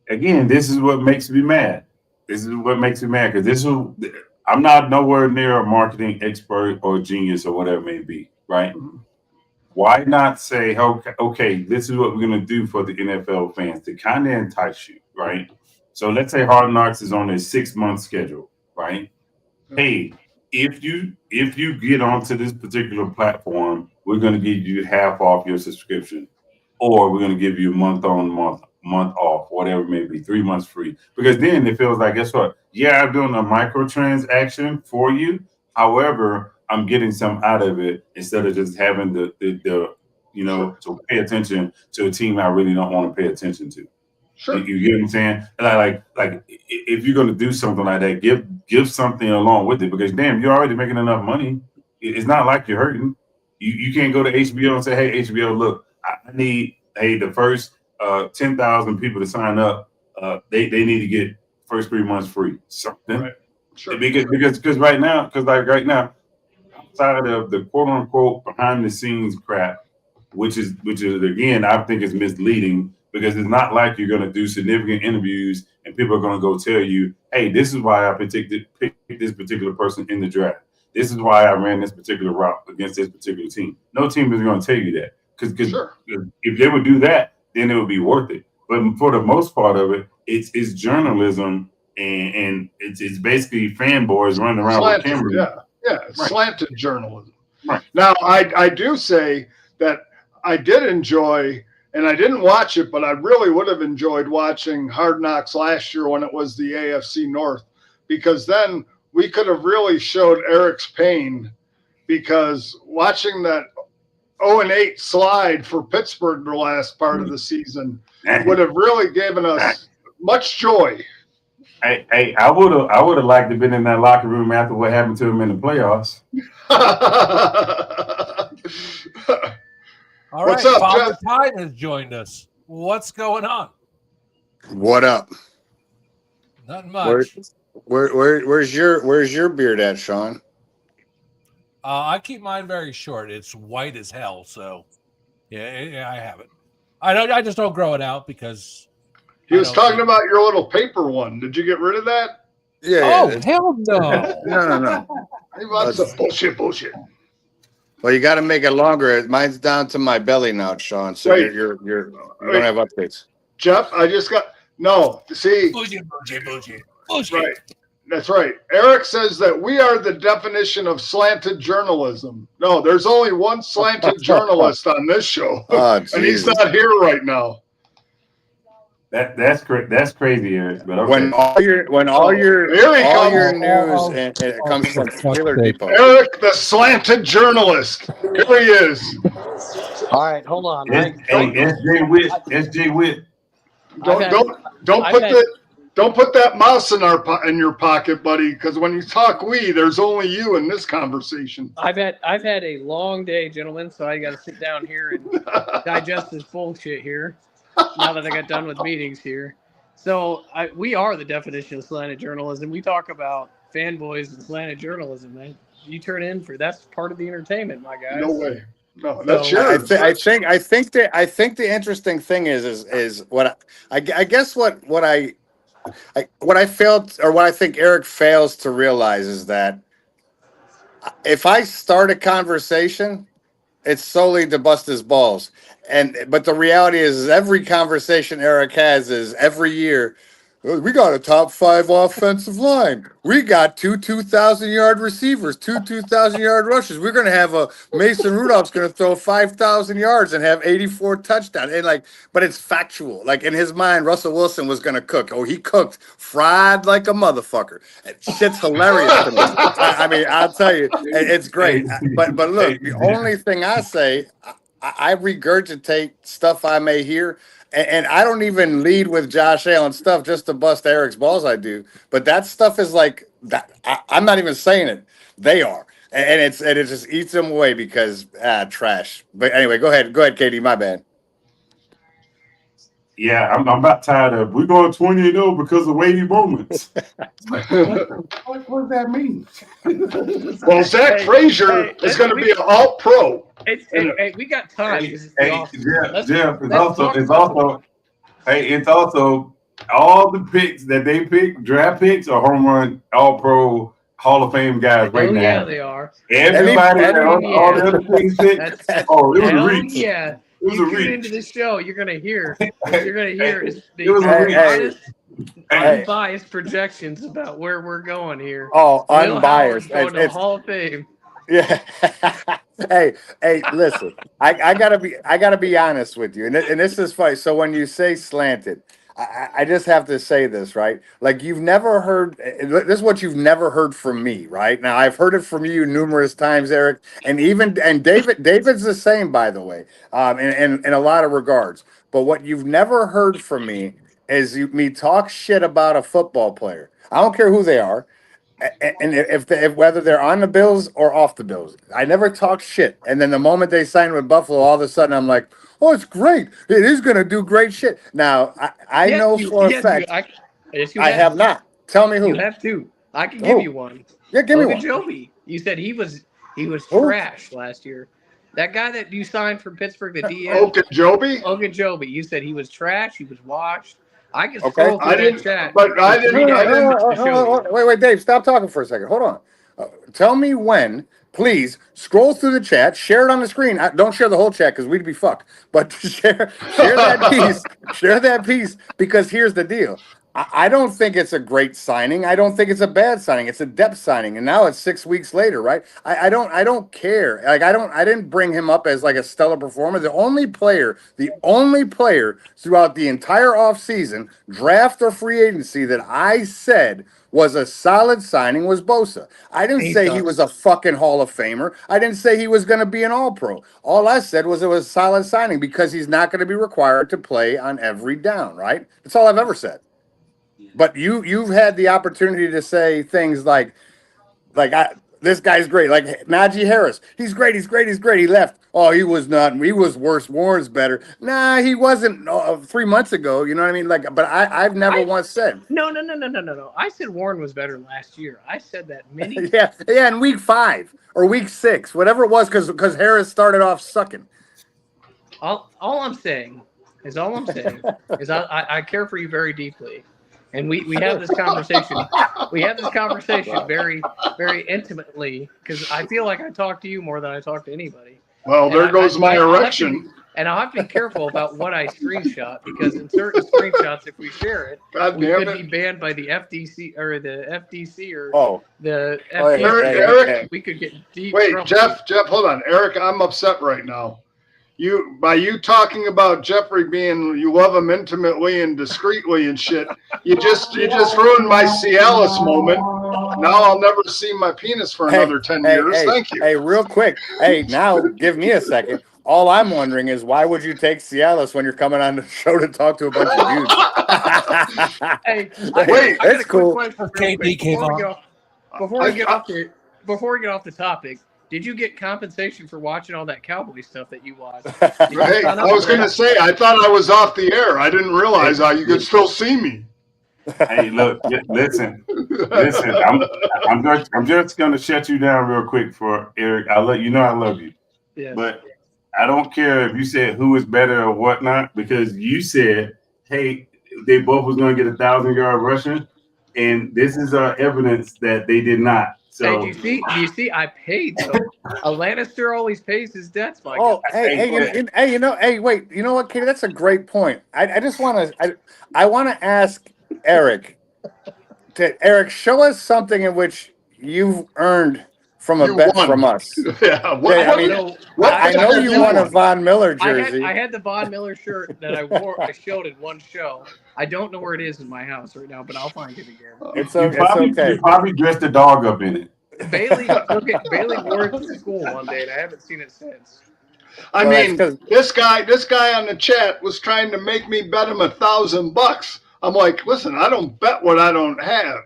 Speaker 3: Again, this is what makes me mad. This is what makes me mad because I'm not nowhere near a marketing expert or genius or whatever it may be, right? Mm-hmm. Why not say, okay, this is what we're going to do for the NFL fans to kind of entice you, right? So let's say Hard Knocks is on a 6-month schedule, right? Mm-hmm. Hey, if you get onto this particular platform, we're going to give you half off your subscription, or we're going to give you month off, whatever it may be, 3 months free. Because then it feels like, guess what? Yeah, I'm doing a microtransaction for you. However, I'm getting some out of it instead of just having the to pay attention to a team I really don't want to pay attention to.
Speaker 2: Sure.
Speaker 3: You get what I'm saying? And like if you're going to do something like that, give something along with it, because damn, you're already making enough money. It's not like you're hurting. You can't go to HBO and say, hey, HBO, look, I need the first 10,000 people to sign up. They need to get first 3 months free. Something.
Speaker 2: Right. Sure.
Speaker 3: Because right now, outside of the quote unquote behind the scenes crap, which is again, I think is misleading, because it's not like you're going to do significant interviews and people are going to go tell you, hey, this is why I picked this particular person in the draft. This is why I ran this particular route against this particular team. No team is going to tell you that, because if they would do that, then it would be worth it. But for the most part of it, it's journalism, and it's basically fanboys running around with cameras.
Speaker 2: Slanted journalism.
Speaker 3: Right.
Speaker 2: Now, I do say that I did enjoy, and I didn't watch it, but I really would have enjoyed watching Hard Knocks last year when it was the AFC North, because then we could have really showed Eric's pain, because watching that 0-8 slide for Pittsburgh the last part of the season would have really given us much joy.
Speaker 3: Hey, I would have liked to have been in that locker room after what happened to him in the playoffs.
Speaker 1: All right,
Speaker 2: what's up,
Speaker 1: Father
Speaker 2: Jeff?
Speaker 1: Time has joined us. What's going on?
Speaker 4: What up?
Speaker 1: Not much.
Speaker 4: Where's your beard at, Sean?
Speaker 1: I keep mine very short. It's white as hell. So, yeah, I have it. I just don't grow it out because
Speaker 2: he was talking about your little paper one. Did you get rid of that?
Speaker 4: Yeah.
Speaker 1: Oh, hell no.
Speaker 4: No.
Speaker 2: He wants some bullshit.
Speaker 4: Well, you got to make it longer. Mine's down to my belly now, Sean. So
Speaker 2: Wait.
Speaker 4: you don't have updates.
Speaker 2: Jeff, I just got no. See,
Speaker 1: Bullshit.
Speaker 2: right. That's right. Eric says that we are the definition of slanted journalism. No, there's only one slanted journalist on this show,
Speaker 4: Oh,
Speaker 2: and he's
Speaker 4: Jesus.
Speaker 2: not here right now.
Speaker 3: That's crazy, Eric. But okay.
Speaker 4: When all your
Speaker 2: Here he
Speaker 4: all
Speaker 2: comes.
Speaker 4: your news and it comes from Steeler Depot.
Speaker 2: Eric, the slanted journalist. Here he is.
Speaker 5: All right, hold on.
Speaker 3: SJ Witt.
Speaker 2: Don't put that mouse in your pocket, buddy. Because when you talk there's only you in this conversation.
Speaker 5: I've had a long day, gentlemen, so I got to sit down here and digest this bullshit here. Now that I got done with meetings here, so we are the definition of slanted journalism. We talk about fanboys and slanted journalism, man. You turn in for that's part of the entertainment, my guys.
Speaker 2: No way. No, that's
Speaker 5: So,
Speaker 2: yours.
Speaker 4: I think the interesting thing is what I guess what I failed or what I think Eric fails to realize is that if I start a conversation, it's solely to bust his balls. But the reality is every conversation Eric has is every year, we got a top 5 offensive line. We got 2 2,000-yard receivers, 2 2,000-yard rushes. We're going to have Mason Rudolph's going to throw 5,000 yards and have 84 touchdowns. And but it's factual. Like in his mind, Russell Wilson was going to cook. Oh, he cooked fried like a motherfucker. Shit's hilarious to me. I mean, I'll tell you, it's great. But look, the only thing I say, I regurgitate stuff I may hear. And I don't even lead with Josh Allen stuff just to bust Eric's balls. I do, but that stuff is like that. I'm not even saying it; they are, and it just eats them away because trash. But anyway, go ahead, Katie. My bad.
Speaker 3: Yeah, I'm about tired of. We're going 20-0 because of weighty moments. what does that mean?
Speaker 2: Well, Zach Frazier is going to be an All-Pro.
Speaker 5: Hey, we got time.
Speaker 3: Jeff, it's also all the picks that they pick, draft picks, are home run, All-Pro, Hall of Fame guys right now.
Speaker 5: Yeah, they are.
Speaker 3: Everybody, all the other things picked. It was a reach.
Speaker 5: Yeah.
Speaker 3: It was a reach.
Speaker 5: Into the show, you're gonna hear is unbiased projections about where we're going here.
Speaker 4: Oh, unbiased.
Speaker 5: Going to Hall of Fame.
Speaker 4: Yeah. hey, listen. I gotta be honest with you, and this is funny. So when you say slanted, I just have to say this, right? Like you've never heard. This is what you've never heard from me, right? Now I've heard it from you numerous times, Eric, and David's the same, by the way, in a lot of regards. But what you've never heard from me is me talk shit about a football player. I don't care who they are. And if whether they're on the Bills or off the Bills, I never talk shit. And then the moment they sign with Buffalo, all of a sudden I'm like, oh, it's great. It is going to do great shit. Now, I know for a fact I have not. Tell me who.
Speaker 5: You have to. I can give you one.
Speaker 4: Yeah, give me one.
Speaker 5: Ogunjobi. You said he was trash last year. That guy that you signed from Pittsburgh, the DN. Ogunjobi. You said he was trash. He was washed. I can scroll through that chat.
Speaker 2: But I didn't.
Speaker 4: Wait, Dave, stop talking for a second. Hold on. Tell me when. Please scroll through the chat, share it on the screen. Don't share the whole chat because we'd be fucked. But share that piece. Share that piece because here's the deal. I don't think it's a great signing. I don't think it's a bad signing. It's a depth signing, and now it's 6 weeks later, right? I don't care. Like I didn't bring him up as like a stellar performer. The only player throughout the entire offseason, draft or free agency, that I said was a solid signing was Bosa. I didn't say he was a fucking Hall of Famer. I didn't say he was going to be an All-Pro. All I said was it was a solid signing because he's not going to be required to play on every down, right? That's all I've ever said. But you've had the opportunity to say things like this guy's great. Like Najee Harris, he's great. He left. Oh, he was not. He was worse. Warren's better. Nah, he wasn't 3 months ago. You know what I mean? Like, but I've never once said.
Speaker 5: No. I said Warren was better last year. I said that many.
Speaker 4: yeah, in week 5 or week 6, whatever it was, because Harris started off sucking.
Speaker 5: All I'm saying is I care for you very deeply. and we have this conversation. We have this conversation very, very intimately because I feel like I talk to you more than I talk to anybody.
Speaker 2: Well, there goes my
Speaker 5: I'll
Speaker 2: erection.
Speaker 5: and I'll have to be careful about what I screenshot because in certain screenshots, if we share it,
Speaker 2: God
Speaker 5: we
Speaker 2: damn
Speaker 5: could
Speaker 2: it.
Speaker 5: be banned by the FDC or the FDC or the
Speaker 4: Oh, yeah,
Speaker 5: FDC.
Speaker 2: Eric,
Speaker 5: We could get deep.
Speaker 2: Wait,
Speaker 5: trouble.
Speaker 2: Jeff, hold on. Eric, I'm upset right now. By you talking about Jeffrey being, you love him intimately and discreetly and shit, you just ruined my Cialis moment. Now I'll never see my penis for another 10 years. Thank you.
Speaker 4: Hey, real quick. Hey, now give me a second. All I'm wondering is why would you take Cialis when you're coming on the show to talk to a bunch of dudes?
Speaker 5: Hey,
Speaker 2: Wait,
Speaker 5: I got
Speaker 4: it's
Speaker 5: a quick
Speaker 4: cool.
Speaker 5: question real quick before we get off the topic. Did you get compensation for watching all that cowboy stuff that you watched?
Speaker 2: Hey, I was going to say, I thought I was off the air. I didn't realize how you could still see me.
Speaker 3: Hey, look, listen. I'm just gonna shut you down real quick for Eric. I love you,
Speaker 5: Yes.
Speaker 3: but I don't care if you said who is better or whatnot because you said, hey, they both was gonna get 1,000-yard rushing, and this is evidence that they did not. So,
Speaker 5: hey, do you see? I paid. So a Lannister always pays his debts, my
Speaker 4: Oh,
Speaker 5: guy.
Speaker 4: hey, wait. You know what, Katie? That's a great point. I just want to, I want to ask Eric, Eric, show us something in which you've earned from a
Speaker 2: You
Speaker 4: bet
Speaker 2: won.
Speaker 4: from us.
Speaker 2: Yeah.
Speaker 4: I know you won a Von Miller jersey.
Speaker 5: I had the Von Miller shirt that I wore. I showed in one show. I don't know where it is in my house right now, but I'll find it again.
Speaker 4: It's
Speaker 3: you
Speaker 4: okay.
Speaker 3: probably dressed the dog up in it.
Speaker 5: Bailey wore it to school one day, and I haven't seen it since.
Speaker 2: I
Speaker 4: Well,
Speaker 2: mean,
Speaker 4: that's 'cause-
Speaker 2: this guy on the chat was trying to make me bet him $1,000. I'm like, listen, I don't bet what I don't have.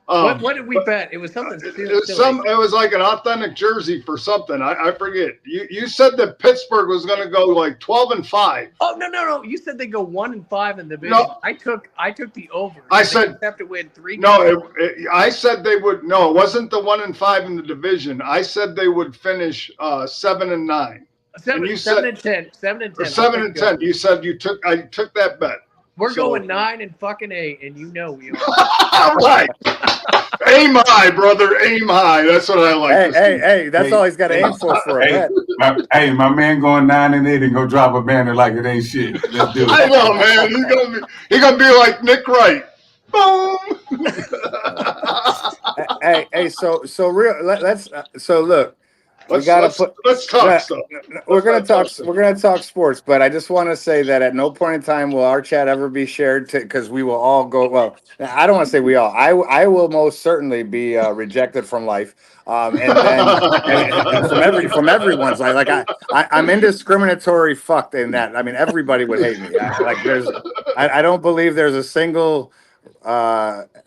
Speaker 5: What did we bet? It was something silly.
Speaker 2: It was like an authentic jersey for something. I forget. You said that Pittsburgh was going to go like 12-5.
Speaker 5: Oh no! You said they go 1-5 in the division.
Speaker 2: No.
Speaker 5: I took the over.
Speaker 2: I
Speaker 5: They
Speaker 2: said
Speaker 5: just have to win 3 games.
Speaker 2: no. I said they would. No, it wasn't the 1-5 in the division. I said they would finish 7-9.
Speaker 5: 7
Speaker 2: you said-
Speaker 5: and 10. 7 and 10.
Speaker 2: Or 7-10. You said I took that bet.
Speaker 5: We're
Speaker 2: So-
Speaker 5: going 9-8, and you know we are.
Speaker 2: All right. Aim high, brother. Aim high. That's what I like.
Speaker 4: Hey, that's
Speaker 3: Hey,
Speaker 4: all he's got to aim for a
Speaker 3: Hey,
Speaker 4: bet.
Speaker 3: my man going 9-8 and go drop a banner like it ain't shit. Let's do
Speaker 2: I
Speaker 3: it.
Speaker 2: know, man. He's gonna be like Nick Wright. Boom.
Speaker 4: Hey, so real. Let's look.
Speaker 2: Let's talk
Speaker 4: Yeah,
Speaker 2: stuff.
Speaker 4: We're gonna talk sports, but I just want to say that at no point in time will our chat ever be shared because we will all go. Well, I don't want to say we all. I will most certainly be rejected from life, and then and from everyone's life. Like I'm indiscriminatory fucked in that. I mean, everybody would hate me. I don't believe there's a single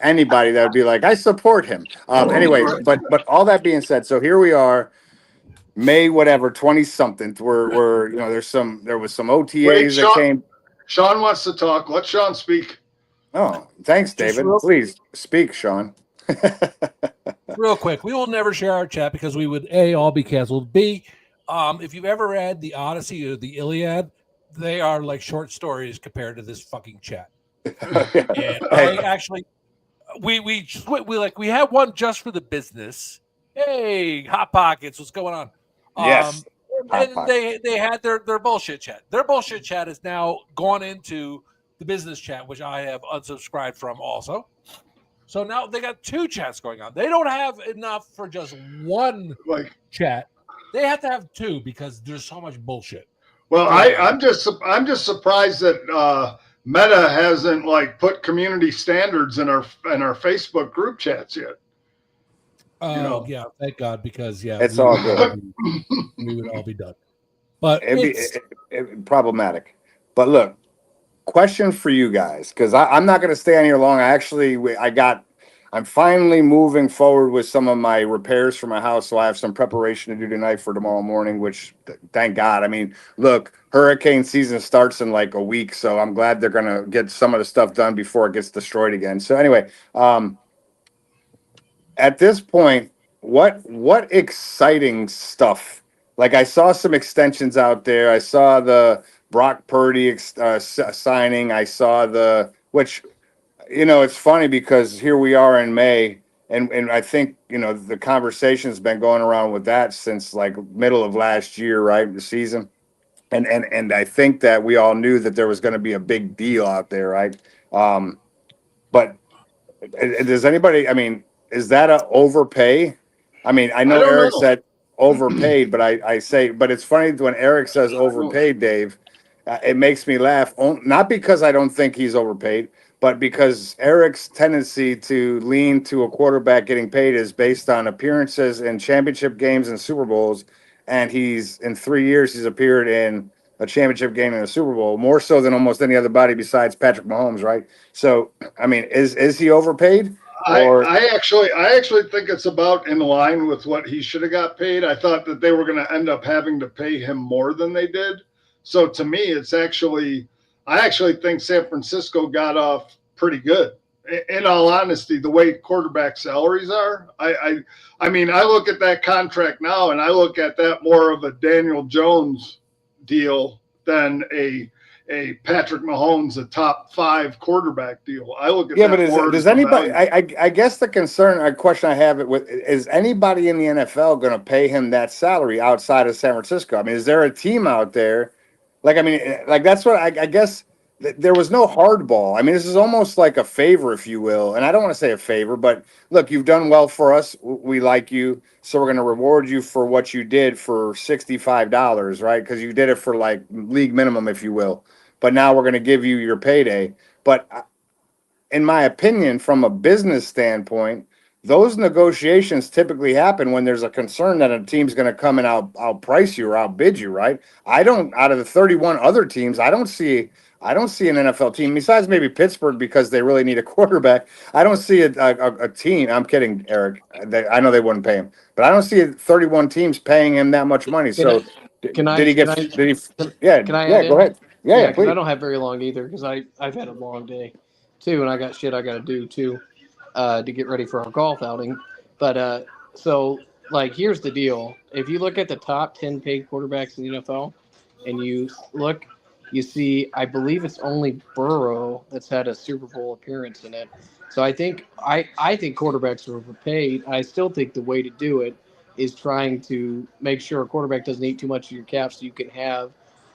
Speaker 4: anybody that would be like I support him. Anyway, but all that being said, so here we are. May whatever 20 something. We're there was some OTAs
Speaker 2: Wait,
Speaker 4: that came.
Speaker 2: Sean wants to talk. Let Sean speak.
Speaker 4: Oh, thanks, David. Please speak, Sean.
Speaker 1: Real quick, we will never share our chat because we would A, all be canceled. B, if you've ever read the Odyssey or the Iliad, they are like short stories compared to this fucking chat. And I actually, we have one just for the business. Hey, Hot Pockets, what's going on?
Speaker 4: Yes.
Speaker 1: And they had their bullshit chat. Their bullshit chat has now gone into the business chat, which I have unsubscribed from also. So now they got 2 chats going on. They don't have enough for just one chat. They have to have 2 because there's so much bullshit.
Speaker 2: Well, I'm just surprised that Meta hasn't put community standards in our Facebook group chats yet.
Speaker 1: Yeah, thank God, because
Speaker 4: it's all good.
Speaker 1: We would all be done. But
Speaker 4: it'd be problematic. But look, question for you guys, because I'm not going to stay on here long. I'm finally moving forward with some of my repairs for my house, so I have some preparation to do tonight for tomorrow morning, which thank God. I mean, look, hurricane season starts in like a week, so I'm glad they're going to get some of the stuff done before it gets destroyed again. So anyway, at this point, what exciting stuff? Like I saw some extensions out there. I saw the Brock Purdy signing. I saw which It's funny because here we are in May, and I think the conversation's been going around with that since like middle of last year, right? The season, and I think that we all knew that there was going to be a big deal out there, right? But does anybody? I mean, is that a overpay? I mean, I
Speaker 2: I
Speaker 4: know
Speaker 2: don't
Speaker 4: Eric
Speaker 2: know.
Speaker 4: said overpaid, but I say, but it's funny when Eric says overpaid, Dave. It makes me laugh. Not because I don't think he's overpaid, but because Eric's tendency to lean to a quarterback getting paid is based on appearances in championship games and Super Bowls, and he's in 3 years he's appeared in a championship game and a Super Bowl more so than almost any other body besides Patrick Mahomes, right? So, I mean, is he overpaid or
Speaker 2: I actually think it's about in line with what he should have got paid. I thought that they were going to end up having to pay him more than they did. So to me, I actually think San Francisco got off pretty good. In all honesty, the way quarterback salaries are, I mean, I look at that contract now, and I look at that more of a Daniel Jones deal than a Patrick Mahomes, a top 5 quarterback deal. I look at
Speaker 4: yeah,
Speaker 2: that
Speaker 4: but
Speaker 2: more
Speaker 4: does
Speaker 2: as the
Speaker 4: anybody?
Speaker 2: value.
Speaker 4: I guess the concern, a question I have it with is anybody in the NFL going to pay him that salary outside of San Francisco? I mean, is there a team out there? Like, I mean, like that's what I guess there was no hardball. I mean, this is almost like a favor, if you will. And I don't want to say a favor, but look, you've done well for us. We like you, so we're going to reward you for what you did for $65, right? Because you did it for like league minimum, if you will. But now we're going to give you your payday. But in my opinion, from a business standpoint, those negotiations typically happen when there's a concern that a team's going to come and outprice you or outbid you, right? I don't. Out of the 31 other teams, I don't see an NFL team besides maybe Pittsburgh because they really need a quarterback. I don't see a team. I'm kidding, Eric. I know they wouldn't pay him, but I don't see 31 teams paying him that much money. So
Speaker 5: Can I?
Speaker 4: did he get?
Speaker 5: Can I?
Speaker 4: Did he?
Speaker 5: Can,
Speaker 4: Yeah,
Speaker 5: can I
Speaker 4: yeah.
Speaker 5: add
Speaker 4: Go
Speaker 5: in?
Speaker 4: ahead. Yeah,
Speaker 5: Yeah,
Speaker 4: yeah.
Speaker 5: because I
Speaker 4: Please.
Speaker 5: don't have very long either. Because I've had a long day too, and I got shit I got to do too to get ready for our golf outing. But so like here's the deal: if you look at the top 10 paid quarterbacks in the NFL, and you see I believe it's only Burrow that's had a Super Bowl appearance in it. So I think quarterbacks are overpaid. I still think the way to do it is trying to make sure a quarterback doesn't eat too much of your cap, so you can have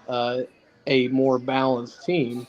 Speaker 5: uh, a more balanced team.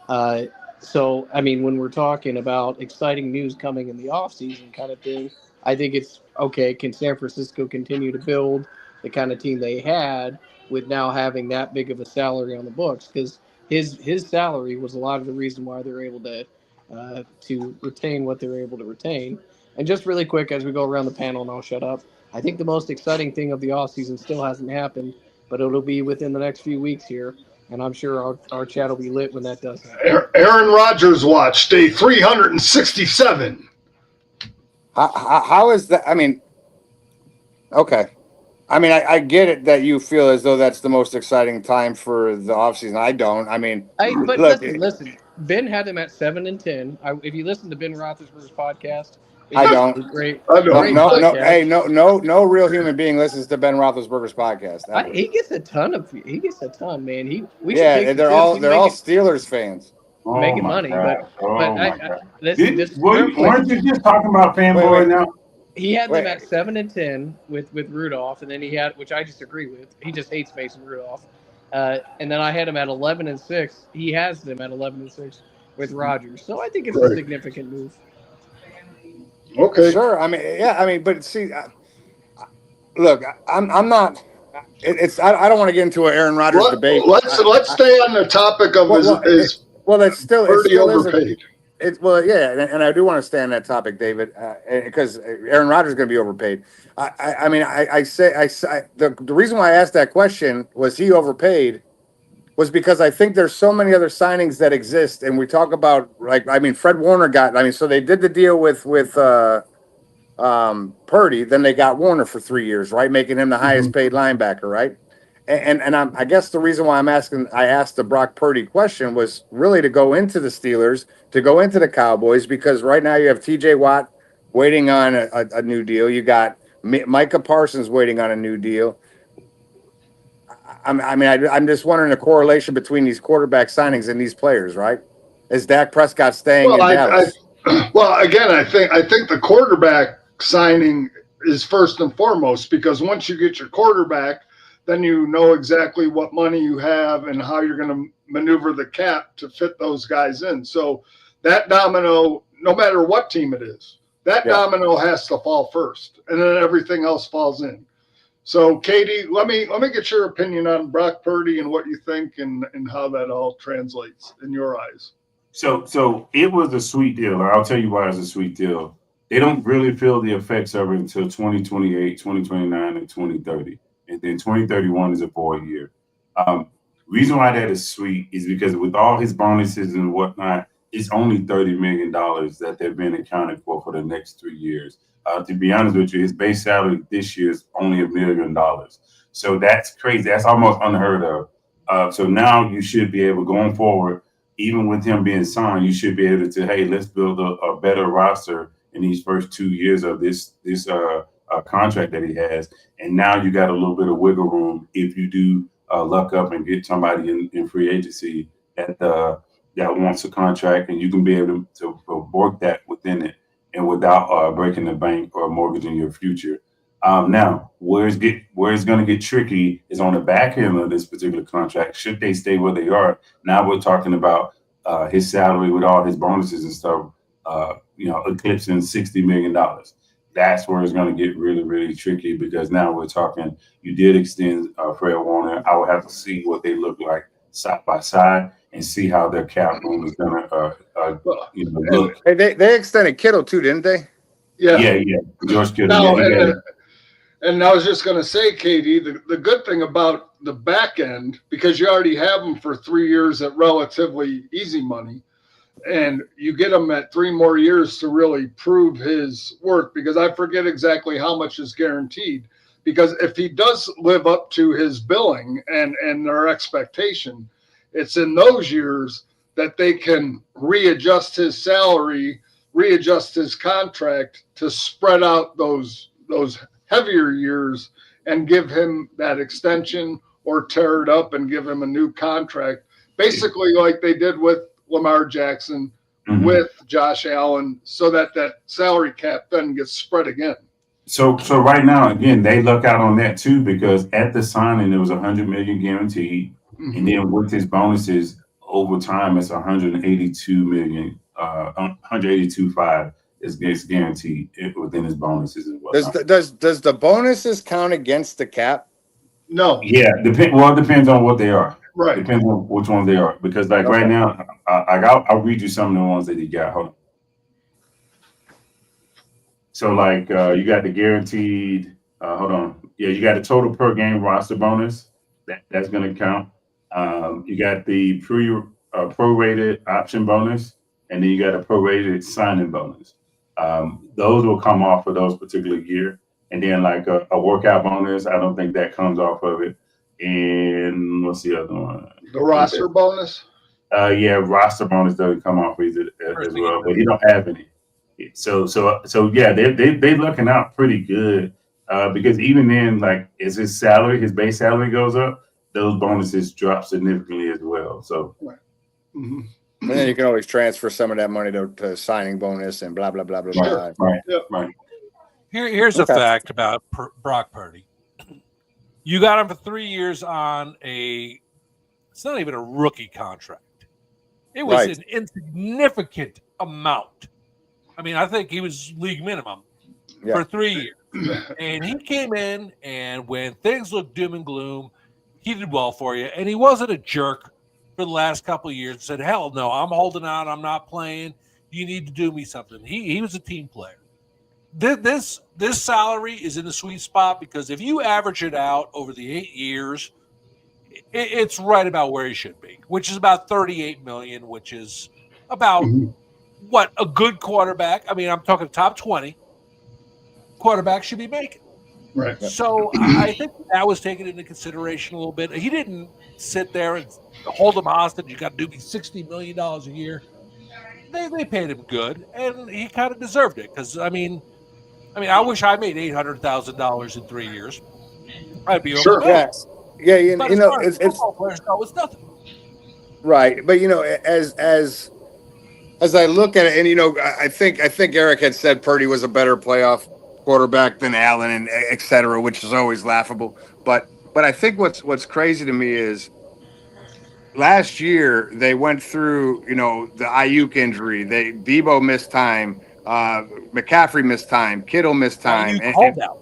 Speaker 5: Uh, so, I mean, when we're talking about exciting news coming in the offseason kind of thing, I think it's okay. Can San Francisco continue to build the kind of team they had with now having that big of a salary on the books? Because his salary was a lot of the reason why they're able to retain what they're able to retain. And just really quick, as we go around the panel, and I'll shut up. I think the most exciting thing of the offseason still hasn't happened, but it'll be within the next few weeks here. And I'm sure our chat will be lit when that does happen.
Speaker 2: Aaron Rodgers watch day 367.
Speaker 4: How is that? I mean, okay. I mean, I get it that you feel as though that's the most exciting time for the offseason. I don't. I mean,
Speaker 5: But
Speaker 4: look,
Speaker 5: listen. Ben had them at 7-10. If you listen to Ben Roethlisberger's podcast,
Speaker 4: I
Speaker 5: it's
Speaker 4: don't.
Speaker 5: a great,
Speaker 2: I
Speaker 4: No,
Speaker 2: don't.
Speaker 5: great
Speaker 4: no, no. Hey,
Speaker 5: podcast.
Speaker 4: no real human being listens to Ben Roethlisberger's podcast ever.
Speaker 5: He gets a ton, man. We should
Speaker 4: Yeah,
Speaker 5: take some tips. He's
Speaker 4: they're all Steelers fans.
Speaker 3: Oh
Speaker 5: making
Speaker 3: my
Speaker 5: money,
Speaker 3: God.
Speaker 5: but
Speaker 3: Oh my God.
Speaker 5: listen, just real quick.
Speaker 3: Weren't you just talking about fanboy
Speaker 4: Wait.
Speaker 3: now?
Speaker 5: He had them
Speaker 4: Wait.
Speaker 5: at 7-10 with Rudolph, and then he had, which I disagree with. He just hates Mason Rudolph. And then I had him at 11-6. He has them at 11-6 with Rodgers. So I think it's a
Speaker 2: Right.
Speaker 5: significant move.
Speaker 2: Okay.
Speaker 4: Sure. I mean, yeah. I mean, but see, look, I'm not. I don't want to get into an Aaron Rodgers debate.
Speaker 2: Let's stay on the topic of is
Speaker 4: It still
Speaker 2: Purdy
Speaker 4: is
Speaker 2: overpaid.
Speaker 4: and I do want to stay on that topic, David, because Aaron Rodgers is going to be overpaid. I mean, the reason why I asked that question was he overpaid was because I think there's so many other signings that exist, and we talk about Fred Warner so they did the deal with Purdy, then they got Warner for 3 years, right, making him the highest paid linebacker, right? And I guess the reason why I asked the Brock Purdy question was really to go into the Steelers, to go into the Cowboys, because right now you have T.J. Watt waiting on a new deal. You got Micah Parsons waiting on a new deal. I'm just wondering the correlation between these quarterback signings and these players, right? Is Dak Prescott staying in Dallas?
Speaker 2: Well, again, I think the quarterback signing is first and foremost, because once you get your quarterback, then you know exactly what money you have and how you're going to maneuver the cap to fit those guys in. So that domino, no matter what team it is, that domino has to fall first, and then everything else falls in. So, Katie, let me get your opinion on Brock Purdy and what you think and how that all translates in your eyes.
Speaker 3: So it was a sweet deal. I'll tell you why it's a sweet deal. They don't really feel the effects of it until 2028, 2029, and 2030. And then 2031 is a void year. Reason why that is sweet is because with all his bonuses and whatnot, it's only $30 million that they've been accounted for the next 3 years. To be honest with you, his base salary this year is only $1 million. So that's crazy. That's almost unheard of. So now you should be able, going forward, even with him being signed, you should be able to, hey, let's build a better roster in these first 2 years of this contract that he has. And now you got a little bit of wiggle room if you do luck up and get somebody in free agency that wants a contract, and you can be able to work that within it and without breaking the bank or mortgaging your future. Now, where it's going to get tricky is on the back end of this particular contract. Should they stay where they are? Now we're talking about his salary with all his bonuses and stuff, eclipsing $60 million. That's where it's going to get really, really tricky, because now we're talking, you did extend Fred Warner. I would have to see what they look like side by side and see how their cap room is going to look.
Speaker 4: Hey, they extended Kittle too, didn't they?
Speaker 3: Yeah. George Kittle.
Speaker 2: And I was just going to say, Katie, the good thing about the back end, because you already have him for 3 years at relatively easy money, and you get him at 3 more years to really prove his worth, because I forget exactly how much is guaranteed. Because if he does live up to his billing and their expectation, it's in those years that they can readjust his salary, readjust his contract to spread out those heavier years and give him that extension, or tear it up and give him a new contract, basically like they did with Lamar Jackson, with Josh Allen, so that salary cap then gets spread again.
Speaker 3: So right now, again, they luck out on that too, because at the signing it was $100 million guaranteed, and then with his bonuses over time, it's $182 million, $182.5 is guaranteed within his bonuses as well.
Speaker 4: Does the bonuses count against the cap?
Speaker 2: No.
Speaker 3: Yeah, it depends on what they are.
Speaker 2: Right.
Speaker 3: Depends on which ones they are, because right now, I'll read you some of the ones that he got. Hold on. So you got the guaranteed. Hold on. Yeah, you got the total per game roster bonus. That's going to count. You got the prorated option bonus, and then you got a prorated signing bonus. Those will come off for those particular year. And then a workout bonus, I don't think that comes off of it. And what's the other one?
Speaker 2: The roster bonus?
Speaker 3: Roster bonus doesn't come off either as well, but he don't have any. So yeah, they looking out pretty good, because even then, as his base salary goes up, those bonuses drop significantly as well. So
Speaker 2: right. Mm-hmm.
Speaker 4: And then you can always transfer some of that money to signing bonus and blah blah blah blah blah.
Speaker 3: Right.
Speaker 2: Yeah.
Speaker 3: Right.
Speaker 1: Here's a fact about Brock Purdy. You got him for 3 years on it's not even a rookie contract. It was an insignificant amount. I mean, I think he was league minimum for 3 years. And he came in, and when things looked doom and gloom, he did well for you. And he wasn't a jerk for the last couple of years and said, hell no, I'm holding out, I'm not playing. You need to do me something. He was a team player. This salary is in the sweet spot, because if you average it out over the 8 years, it's right about where he should be, which is about $38 million, which is about what a good quarterback. I mean, I'm talking top 20 quarterback should be making.
Speaker 2: Right.
Speaker 1: So I think that was taken into consideration a little bit. He didn't sit there and hold him hostage. You got to do me $60 million a year. They paid him good, and he kind of deserved it, because I mean, I wish I made $800,000 in 3 years. I'd be
Speaker 2: sure.
Speaker 1: It's nothing.
Speaker 4: Right, but as as I look at it, and I think Eric had said Purdy was a better playoff quarterback than Allen, and et cetera, which is always laughable. But I think what's crazy to me is last year they went through the Ayuk injury, Debo missed time, McCaffrey missed time, Kittle missed time,
Speaker 1: You called out.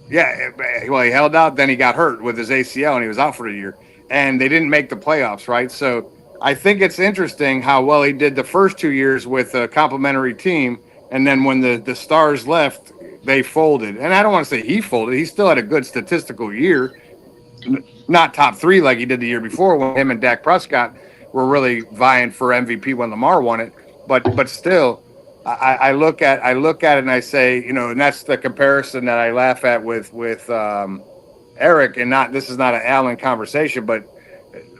Speaker 4: yeah, well, he held out, then he got hurt with his ACL, and he was out for a year. And they didn't make the playoffs, right? So I think it's interesting how well he did the first 2 years with a complimentary team, and then when the stars left, they folded. And I don't want to say he folded; he still had a good statistical year, not top three like he did the year before when him and Dak Prescott were really vying for MVP when Lamar won it. But still. I look at it and I say, and that's the comparison that I laugh at with Eric, and this is not an Allen conversation, but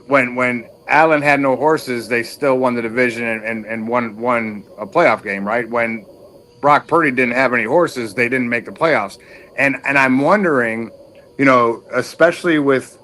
Speaker 4: when Allen had no horses, they still won the division and won a playoff game, right? When Brock Purdy didn't have any horses, they didn't make the playoffs, and I'm wondering, especially with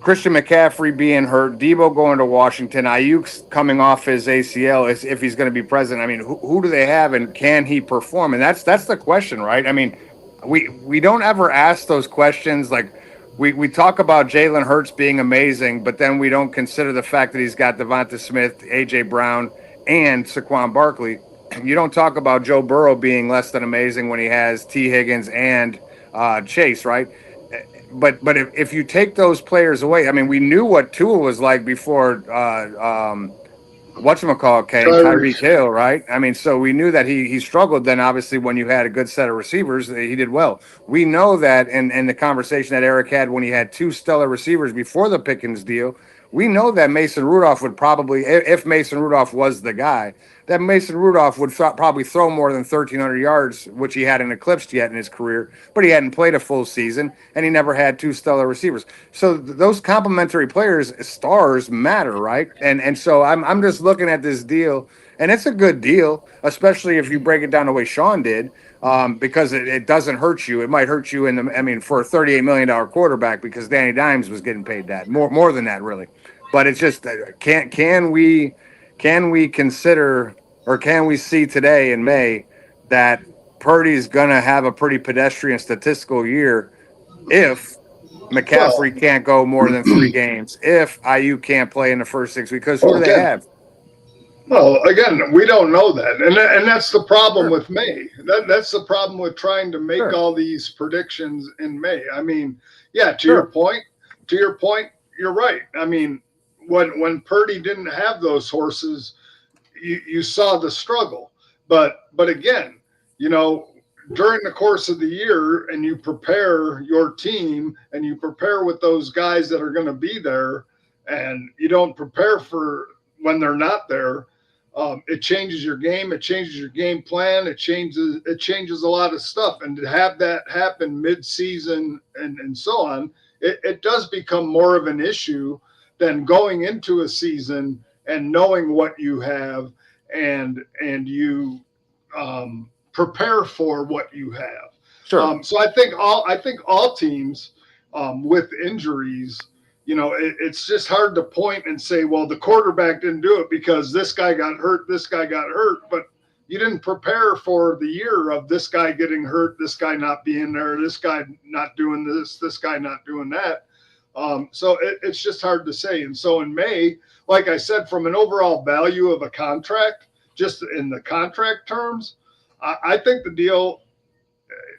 Speaker 4: Christian McCaffrey being hurt, Debo going to Washington, Ayuk's coming off his ACL, if he's going to be present. I mean, who do they have, and can he perform? And that's the question, right? I mean, we don't ever ask those questions. Like we talk about Jalen Hurts being amazing, but then we don't consider the fact that he's got Devonta Smith, AJ Brown, and Saquon Barkley. You don't talk about Joe Burrow being less than amazing when he has T. Higgins and Chase, right? But if you take those players away, I mean, we knew what Tua was like before whatchamacallit came, Tyreek Hill, right? I mean, so we knew that he struggled. Then obviously when you had a good set of receivers, he did well. We know that in the conversation that Eric had when he had two stellar receivers before the Pickens deal, we know that Mason Rudolph would probably, if Mason Rudolph was the guy, that Mason Rudolph would probably throw more than 1,300 yards, which he hadn't eclipsed yet in his career, but he hadn't played a full season, and he never had two stellar receivers. So those complementary players, stars, matter, right? And so I'm just looking at this deal, and it's a good deal, especially if you break it down the way Sean did, because it doesn't hurt you. It might hurt you for a $38 million quarterback, because Danny Dimes was getting paid that, more than that, really. But it's just, can we consider, or can we see today in May that Purdy's going to have a pretty pedestrian statistical year if McCaffrey can't go more than 3 games, if IU can't play in the first 6 weeks? Because who do they have?
Speaker 2: Well, again, we don't know that, and that's the problem with May. That's the problem with trying to make all these predictions in May. I mean, yeah, to your point, you're right. I mean, when Purdy didn't have those horses, you saw the struggle. But again, during the course of the year, and you prepare your team and you prepare with those guys that are going to be there, and you don't prepare for when they're not there, it changes your game. It changes your game plan. It changes a lot of stuff. And to have that happen mid-season and so on, it does become more of an issue than going into a season and knowing what you have and you prepare for what you have.
Speaker 4: Sure.
Speaker 2: So I think all teams with injuries, it's just hard to point and say, well, the quarterback didn't do it because this guy got hurt, but you didn't prepare for the year of this guy getting hurt, this guy not being there, this guy not doing this guy not doing that. So it's just hard to say. And so in May, like I said, from an overall value of a contract, just in the contract terms, I think the deal,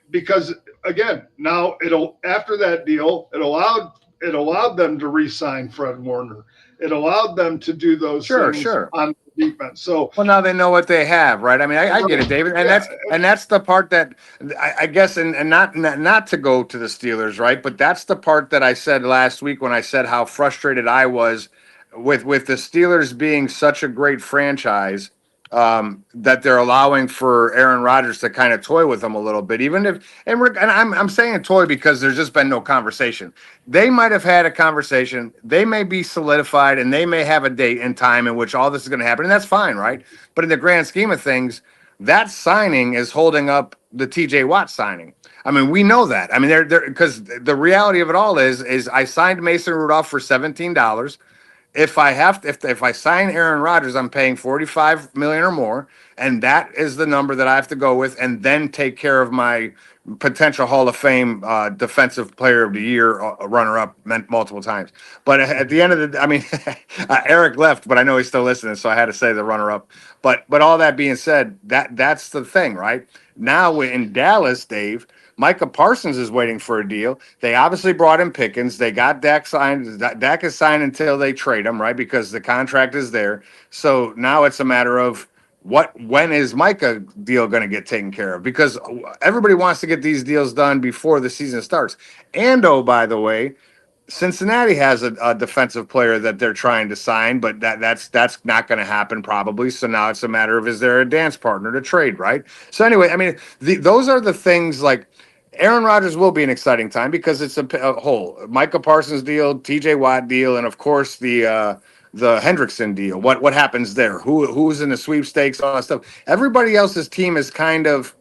Speaker 2: because again, now after that deal, it allowed them to re-sign Fred Warner. It allowed them to do those things on defense. So
Speaker 4: now they know what they have, right? I mean, I get it, David, and that's the part that I guess, and not to go to the Steelers, right? But that's the part that I said last week when I said how frustrated I was with the Steelers being such a great franchise, that they're allowing for Aaron Rodgers to kind of toy with them a little bit, even if, and I'm saying toy because there's just been no conversation. They might have had a conversation. They may be solidified, and they may have a date and time in which all this is going to happen, and that's fine, right? But in the grand scheme of things, that signing is holding up the TJ Watt signing. I mean, we know that. I mean, they're because the reality of it all is I signed Mason Rudolph for $17. if I sign Aaron Rodgers, I'm paying 45 million or more, and that is the number that I have to go with, and then take care of my potential Hall of Fame Defensive Player of the Year runner-up multiple times. But at the end of the, I mean, Eric left, but I know he's still listening, so I had to say the runner-up. But all that being said, that's the thing, right? Now in Dallas, Dave, Micah Parsons is waiting for a deal. They obviously brought in Pickens. They got Dak signed. Dak is signed until they trade him, right? Because the contract is there. So now it's a matter of when is Micah deal going to get taken care of? Because everybody wants to get these deals done before the season starts. And oh, by the way, Cincinnati has a defensive player that they're trying to sign, but that's not going to happen probably. So now it's a matter of, is there a dance partner to trade, right? So anyway, I mean, those are the things. Like Aaron Rodgers will be an exciting time because it's a whole Micah Parsons deal, T.J. Watt deal, and of course the Hendrickson deal. What happens there? Who's in the sweepstakes? All that stuff. Everybody else's team is kind of,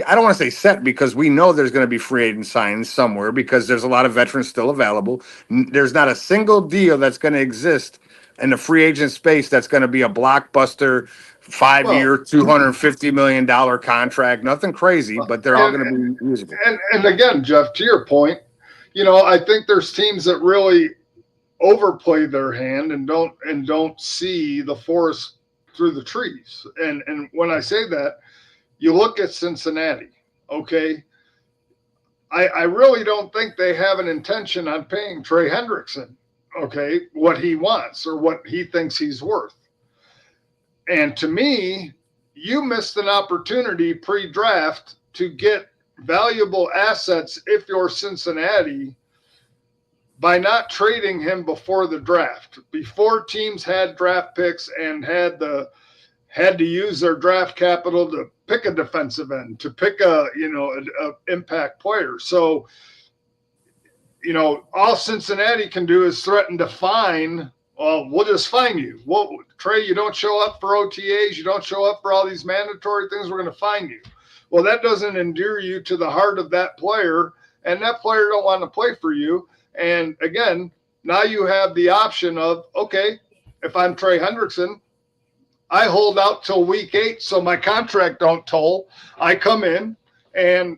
Speaker 4: I don't want to say set, because we know there's going to be free agent signings somewhere because there's a lot of veterans still available. There's not a single deal that's going to exist in the free agent space that's going to be a blockbuster 5-year, $250 million contract. Nothing crazy, but they're all going to be usable.
Speaker 2: And again, Jeff, to your point, I think there's teams that really overplay their hand and don't see the forest through the trees. And when I say that, you look at Cincinnati, okay? I really don't think they have an intention on paying Trey Hendrickson, okay, what he wants or what he thinks he's worth. And to me, you missed an opportunity pre-draft to get valuable assets if you're Cincinnati by not trading him before the draft, before teams had draft picks and had to use their draft capital to pick a defensive end, to pick a impact player. So, all Cincinnati can do is threaten to fine. Well, we'll just fine you. Well, Trey, you don't show up for OTAs. You don't show up for all these mandatory things. We're going to fine you. Well, that doesn't endear you to the heart of that player, and that player don't want to play for you. And again, now you have the option of, okay, if I'm Trey Hendrickson, I hold out till week 8 so my contract don't toll. I come in and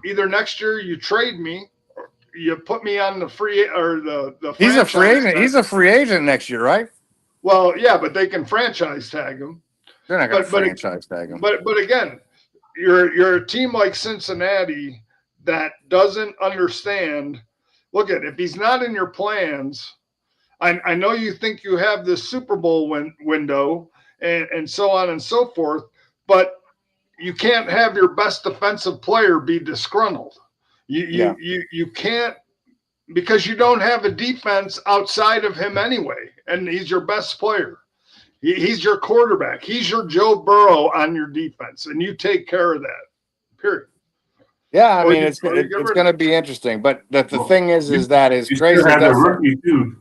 Speaker 2: either next year you trade me, or you put me on the free or the
Speaker 4: He's a free agent. He's a free agent next year, right?
Speaker 2: Well, yeah, but they can franchise tag him.
Speaker 4: They're not going to franchise tag him.
Speaker 2: But again, you're a team like Cincinnati that doesn't understand. Look at, if he's not in your plans, I know you think you have this Super Bowl window and so on and so forth, but you can't have your best defensive player be disgruntled. You can't, because you don't have a defense outside of him anyway, and he's your best player. He's your quarterback. He's your Joe Burrow on your defense, and you take care of that, period.
Speaker 4: Yeah, I mean, it's going to be interesting. But the thing is Trey's
Speaker 3: the rookie too.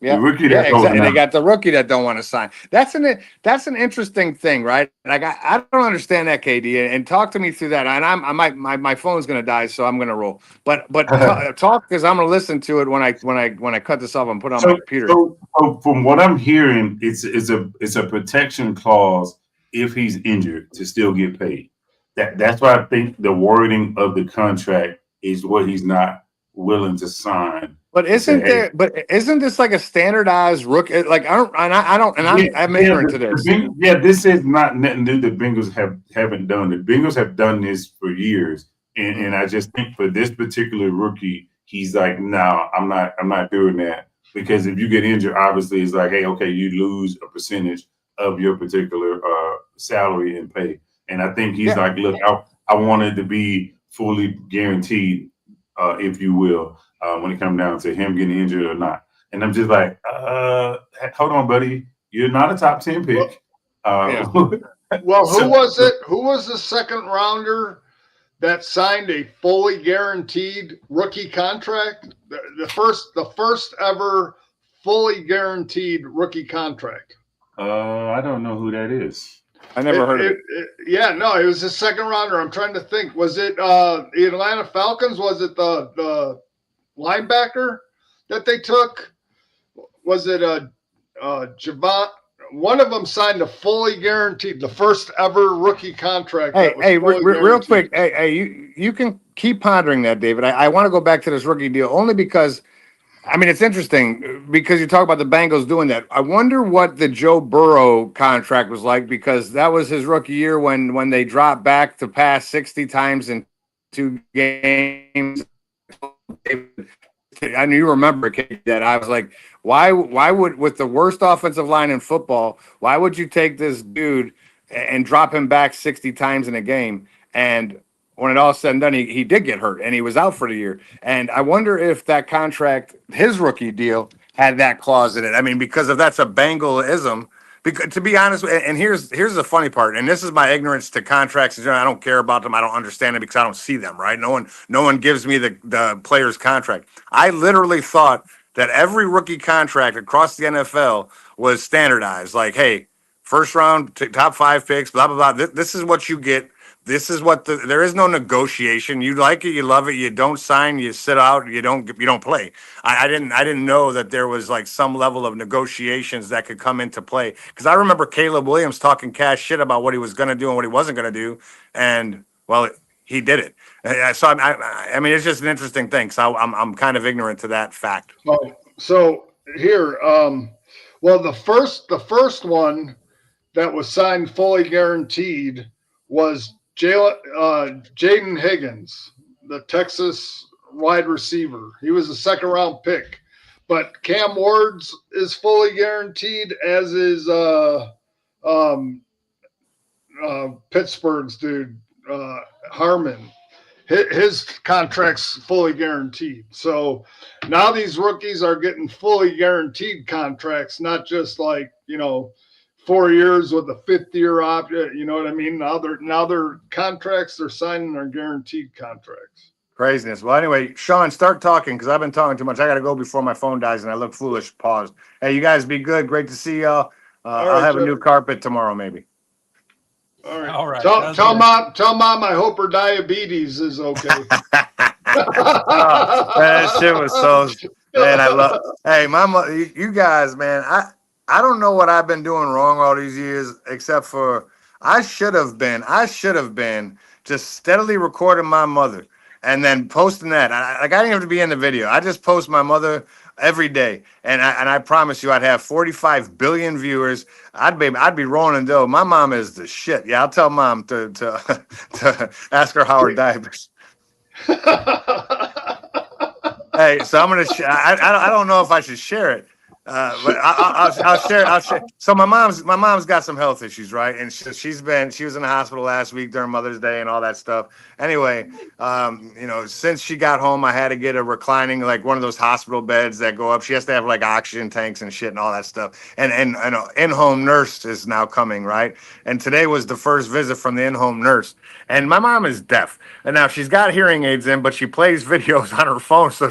Speaker 4: Yeah,
Speaker 3: the rookie
Speaker 4: exactly. They got the rookie that don't want to sign. That's an interesting thing, right? Like I don't understand that, KD, and talk to me through that. And my phone's going to die, so I'm going to roll. But talk, because I'm going to listen to it when I cut this off and put it on my computer.
Speaker 3: So from what I'm hearing, it's a protection clause if he's injured to still get paid. That's why I think the wording of the contract is what he's not willing to sign.
Speaker 4: But isn't this like a standardized rookie? Like I'm ignorant to this.
Speaker 3: This is not nothing new. The Bengals haven't done. The Bengals have done this for years, and I just think for this particular rookie, he's like, no, I'm not doing that, because if you get injured, obviously it's like, hey, okay, you lose a percentage of your particular salary and pay. And I think he's like, look, I wanted to be fully guaranteed, if you will, when it comes down to him getting injured or not. And I'm just like, hold on, buddy. You're not a top 10 pick.
Speaker 2: Well, who was it? Who was the second rounder that signed a fully guaranteed rookie contract? The first ever fully guaranteed rookie contract.
Speaker 3: I don't know who that is.
Speaker 4: I never heard of it.
Speaker 2: It was the second rounder. I'm trying to think. Was it the Atlanta Falcons? Was it the linebacker that they took? Was it Javon. One of them signed a fully guaranteed, the first ever rookie contract.
Speaker 4: Hey,
Speaker 2: that was
Speaker 4: hey,
Speaker 2: fully
Speaker 4: real
Speaker 2: guaranteed.
Speaker 4: quick. Hey, you can keep pondering that, David. I want to go back to this rookie deal only because, I mean, it's interesting because you talk about the Bengals doing that. I wonder what the Joe Burrow contract was like because that was his rookie year when they dropped back to pass 60 times in 2 games. I know you remember that. I was like, why would, with the worst offensive line in football, why would you take this dude and drop him back 60 times in a game? And when it all said and done, he did get hurt and he was out for the year. And I wonder if that contract, his rookie deal, had that clause in it. I mean, because if that's a Bengalism, because to be honest, and here's the funny part, and this is my ignorance to contracts in general. I don't care about them. I don't understand them because I don't see them. Right? No one gives me the player's contract. I literally thought that every rookie contract across the NFL was standardized. Like, hey, first round, top 5 picks, blah blah blah. This is what you get. This is what there is no negotiation. You like it, you love it. You don't sign, you sit out. You don't play. I didn't know that there was like some level of negotiations that could come into play. Because I remember Caleb Williams talking cash shit about what he was going to do and what he wasn't going to do, and well, he did it. So I mean, it's just an interesting thing. So I'm kind of ignorant to that fact.
Speaker 2: Oh, so here, well, the first one that was signed fully guaranteed was Jaden Higgins, the Texas wide receiver. He was a second round pick, but Cam Ward's is fully guaranteed, as is Pittsburgh's dude, Harmon. His contract's fully guaranteed. So now these rookies are getting fully guaranteed contracts, not just like, 4 years with a 5th-year option. You know what I mean? Now their contracts they're signing are guaranteed contracts.
Speaker 4: Craziness. Well, anyway, Sean, start talking because I've been talking too much. I got to go before my phone dies and I look foolish. Pause. Hey, you guys be good. Great to see y'all. I'll have a new carpet tomorrow, maybe.
Speaker 2: All right.
Speaker 1: All right.
Speaker 2: Tell mom I hope her diabetes is okay.
Speaker 4: That shit was so, man, I love. Hey, mama, you guys, man, I don't know what I've been doing wrong all these years, except for I should have been just steadily recording my mother and then posting that. I didn't have to be in the video. I just post my mother every day, and I promise you, I'd have 45 billion viewers. I'd be rolling in dough. My mom is the shit. Yeah, I'll tell mom to to ask her how her diapers. Hey, so I'm gonna. I don't know if I should share it. But I'll share. I'll share. So my mom's got some health issues, right? And she was in the hospital last week during Mother's Day and all that stuff. Anyway, since she got home, I had to get a reclining, like one of those hospital beds that go up. She has to have like oxygen tanks and shit and all that stuff. And an in-home nurse is now coming, right? And today was the first visit from the in-home nurse. And my mom is deaf, and now she's got hearing aids in, but she plays videos on her phone. So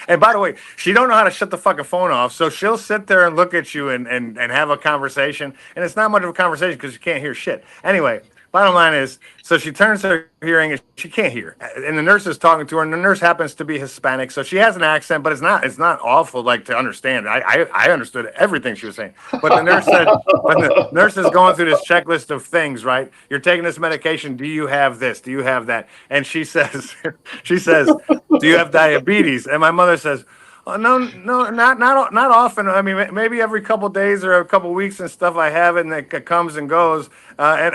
Speaker 4: and by the way, she don't know how to shut the fucking phone off. So she'll sit there and look at you and have a conversation, and it's not much of a conversation because you can't hear shit. Anyway, bottom line is, so she turns her hearing and she can't hear, and the nurse is talking to her, and the nurse happens to be Hispanic, so she has an accent, but it's not awful like to understand. I understood everything she was saying, but the nurse said, when the nurse is going through this checklist of things, right? You're taking this medication. Do you have this? Do you have that? And she says, do you have diabetes? And my mother says, oh, no, not often. I mean, maybe every couple of days or a couple of weeks and stuff. I have it, and it comes and goes. And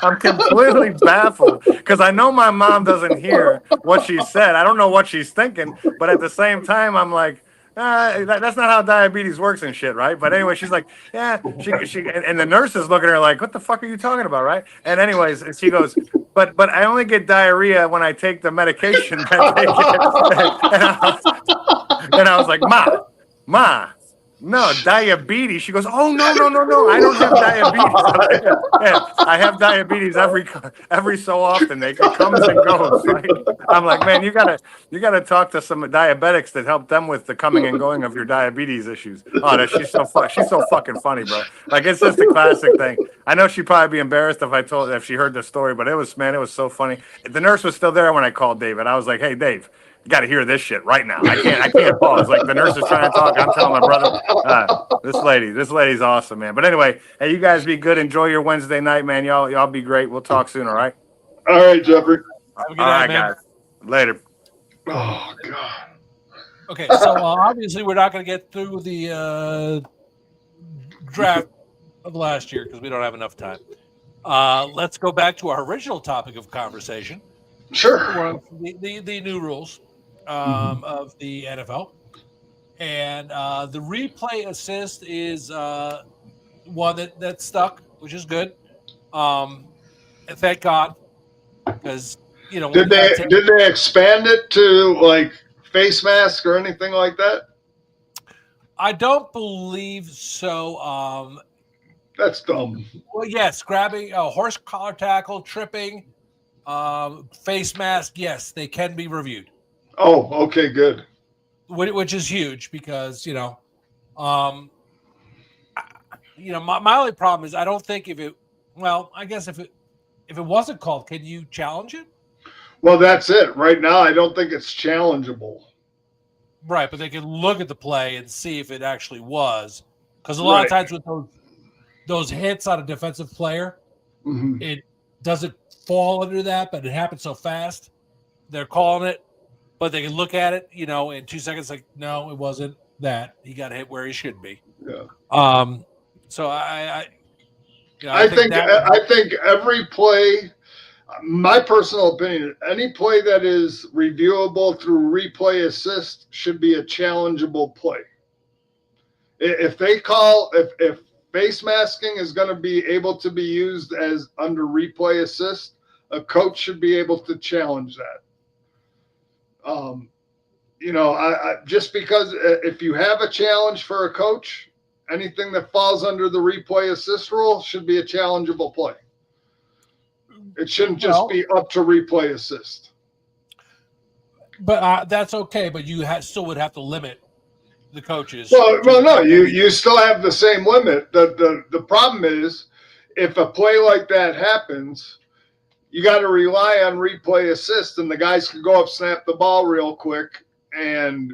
Speaker 4: I'm completely baffled because I know my mom doesn't hear what she said. I don't know what she's thinking, but at the same time, I'm like, that's not how diabetes works and shit, right? But anyway, she's like, yeah, and the nurse is looking at her like, what the fuck are you talking about, right? And anyways, and she goes, but I only get diarrhea when I take the medication. And I was like, Ma, no, diabetes. She goes, oh, no, I don't have diabetes. Yeah, I have diabetes every so often. It comes and goes. Right? I'm like, man, you gotta talk to some diabetics that help them with the coming and going of your diabetes issues. Oh, she's so fucking funny, bro. Like, it's just a classic thing. I know she'd probably be embarrassed if she heard the story, but it was so funny. The nurse was still there when I called David. I was like, hey, Dave, you got to hear this shit right now. I can't pause. Like the nurse is trying to talk. I'm telling my brother, this lady's awesome, man. But anyway, hey, you guys be good. Enjoy your Wednesday night, man. Y'all be great. We'll talk soon. All right.
Speaker 2: All right, Jeffrey.
Speaker 1: Have a good
Speaker 4: All
Speaker 1: night,
Speaker 4: right,
Speaker 1: man.
Speaker 4: guys. Later.
Speaker 2: Oh God.
Speaker 1: Okay, so obviously we're not going to get through the draft of last year because we don't have enough time. Let's go back to our original topic of conversation.
Speaker 2: Sure.
Speaker 1: The new rules of the NFL. And the replay assist is one that stuck, which is good. And thank God, because
Speaker 2: Did they expand it to like face mask or anything like that?
Speaker 1: I don't believe so.
Speaker 2: That's dumb.
Speaker 1: Well, yes, grabbing a horse collar tackle, tripping, face mask. Yes, they can be reviewed.
Speaker 2: Oh, okay, good.
Speaker 1: Which is huge because my only problem is I don't think if it. Well, I guess if it wasn't called, can you challenge it?
Speaker 2: Well, that's it. Right now, I don't think it's challengeable.
Speaker 1: Right, but they can look at the play and see if it actually was. Because a lot of times with those hits on a defensive player, it doesn't fall under that, but it happens so fast. They're calling it, but they can look at it, in 2 seconds, like, no, it wasn't that. He got hit where he should be.
Speaker 2: Yeah.
Speaker 1: So I
Speaker 2: think every play, my personal opinion, any play that is reviewable through replay assist should be a challengeable play. If face masking is going to be able to be used as under replay assist, a coach should be able to challenge that. Just because if you have a challenge for a coach, anything that falls under the replay assist rule should be a challengeable play. It shouldn't just be up to replay assist.
Speaker 1: But that's okay. But you still would have to limit the coaches.
Speaker 2: Well, no, you still have the same limit. The problem is if a play like that happens, you got to rely on replay assist, and the guys can go up, snap the ball real quick. And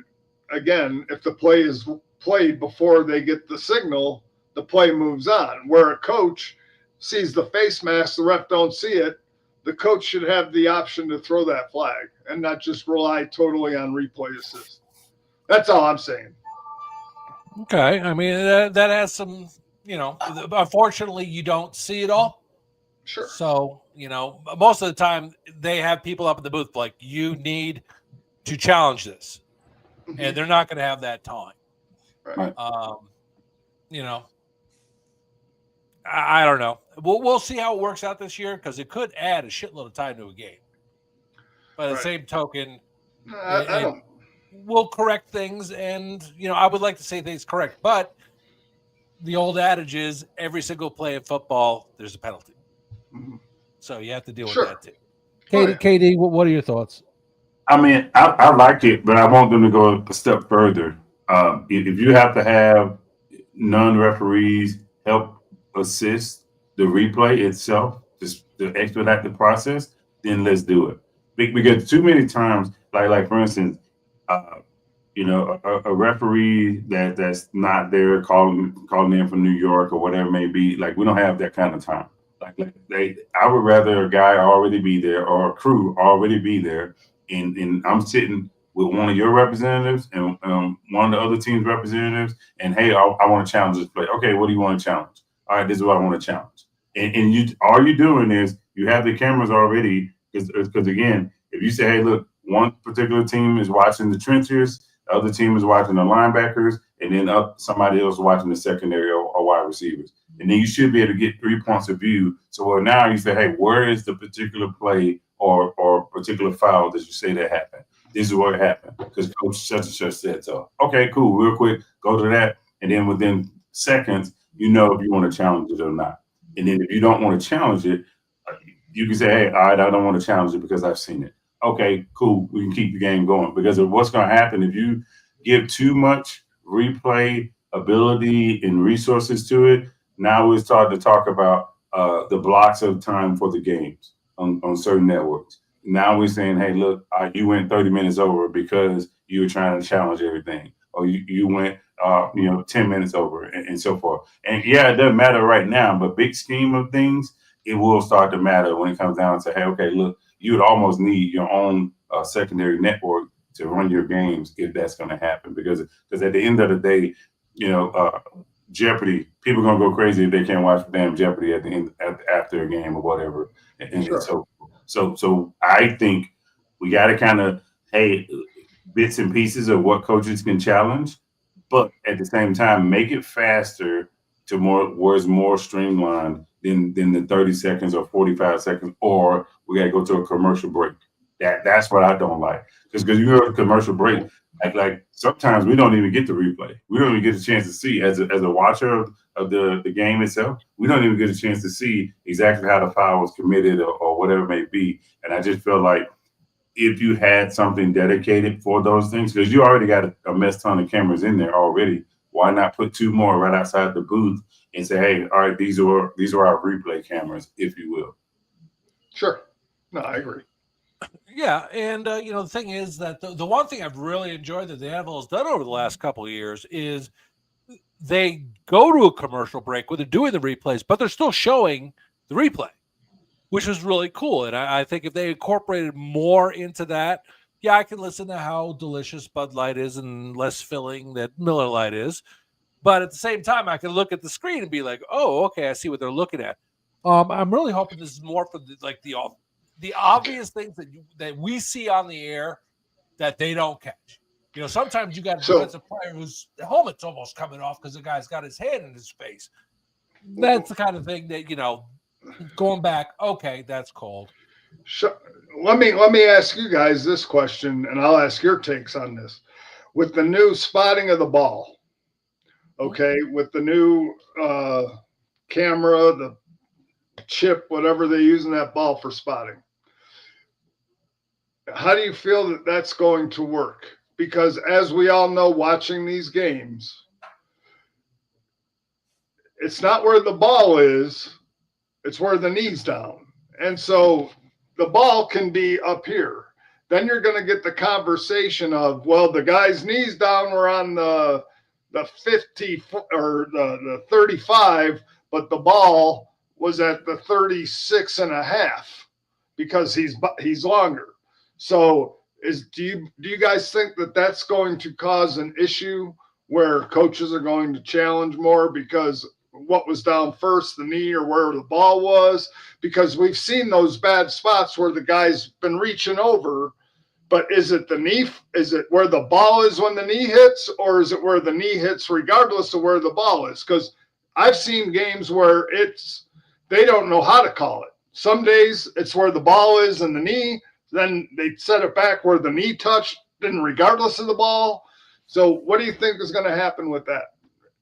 Speaker 2: again, if the play is played before they get the signal, the play moves on. Where a coach sees the face mask, the ref don't see it, the coach should have the option to throw that flag and not just rely totally on replay assist. That's all I'm saying.
Speaker 1: Okay. I mean, that has some, unfortunately, you don't see it all.
Speaker 2: Sure.
Speaker 1: So, most of the time they have people up in the booth like, you need to challenge this. And they're not going to have that time.
Speaker 2: Right.
Speaker 1: I don't know. We'll see how it works out this year because it could add a shitload of time to a game. By the same token, we'll correct things, and I would like to say things correct, but the old adage is every single play in football, there's a penalty. So you have to deal with that too. KD, what are your thoughts?
Speaker 3: I mean, I like it, but I want them to go a step further. If you have to have non-referees help assist the replay itself, just to expedite the process, then let's do it. Because too many times, like for instance, a referee that's not there calling in from New York or whatever it may be, like we don't have that kind of time. I would rather a guy already be there or a crew already be there, and I'm sitting with one of your representatives and one of the other team's representatives, and hey, I want to challenge this play. Okay, what do you want to challenge? All right, this is what I want to challenge. And you, all you're doing is you have the cameras already, because again, if you say, hey, look, one particular team is watching the trenches, the other team is watching the linebackers, and then somebody else watching the secondary or wide receivers. And then you should be able to get 3 points of view. So now you say, hey, where is the particular play or particular foul that you say that happened? This is what happened because Coach such and such said so. Okay, cool. Real quick, go to that. And then within seconds, if you want to challenge it or not. And then if you don't want to challenge it, you can say, hey, all right, I don't want to challenge it because I've seen it. Okay, cool. We can keep the game going. Because of what's going to happen if you give too much replay ability and resources to it, now we're starting to talk about the blocks of time for the games on certain networks. now we're saying, hey, look, you went 30 minutes over because you were trying to challenge everything, or you went 10 minutes over, and so forth. And yeah, it doesn't matter right now, but big scheme of things, it will start to matter when it comes down to, hey, okay, look, you would almost need your own secondary network to run your games if that's going to happen, because at the end of the day, Jeopardy, people are gonna go crazy if they can't watch damn Jeopardy at the end after a game or whatever. And
Speaker 2: Sure.
Speaker 3: so I think we got to kind of, hey, bits and pieces of what coaches can challenge, but at the same time make it faster to where it's more streamlined than the 30 seconds or 45 seconds, or we got to go to a commercial break. That's what I don't like, because you go to a commercial break. Like sometimes we don't even get the replay. We don't even get a chance to see, as a watcher of the game itself. We don't even get a chance to see exactly how the foul was committed or whatever it may be. And I just feel like if you had something dedicated for those things, because you already got a mess ton of cameras in there already, why not put 2 more right outside the booth and say, hey, all right, these are our replay cameras, if you will.
Speaker 2: Sure. No, I agree.
Speaker 1: Yeah, and the thing is that the one thing I've really enjoyed that the NFL has done over the last couple of years is they go to a commercial break where they're doing the replays, but they're still showing the replay, which is really cool. And I think if they incorporated more into that, yeah, I can listen to how delicious Bud Light is and less filling that Miller Lite is. But at the same time, I can look at the screen and be like, oh, okay, I see what they're looking at. I'm really hoping this is more for the obvious things that we see on the air that they don't catch. Sometimes you got a defensive player whose helmet's almost coming off because the guy's got his hand in his face. That's the kind of thing that, going back, okay, that's cold.
Speaker 2: Sure. Let me ask you guys this question, and I'll ask your takes on this. With the new spotting of the ball, okay, with the new camera, the chip, whatever they use in that ball for spotting, how do you feel that that's going to work? Because as we all know, watching these games, it's not where the ball is, it's where the knee's down. And so the ball can be up here. Then you're going to get the conversation of, well, the guy's knees down were on the 50 or the 35, but the ball was at the 36 and a half because he's longer. So do you guys think that that's going to cause an issue where coaches are going to challenge more because what was down first, the knee or where the ball was? Because we've seen those bad spots where the guy's been reaching over, but is it the knee? Is it where the ball is when the knee hits, or is it where the knee hits regardless of where the ball is? Because I've seen games where they don't know how to call it. Some days it's where the ball is and the knee, then they set it back where the knee touched, then regardless of the ball. So what do you think is going to happen with that?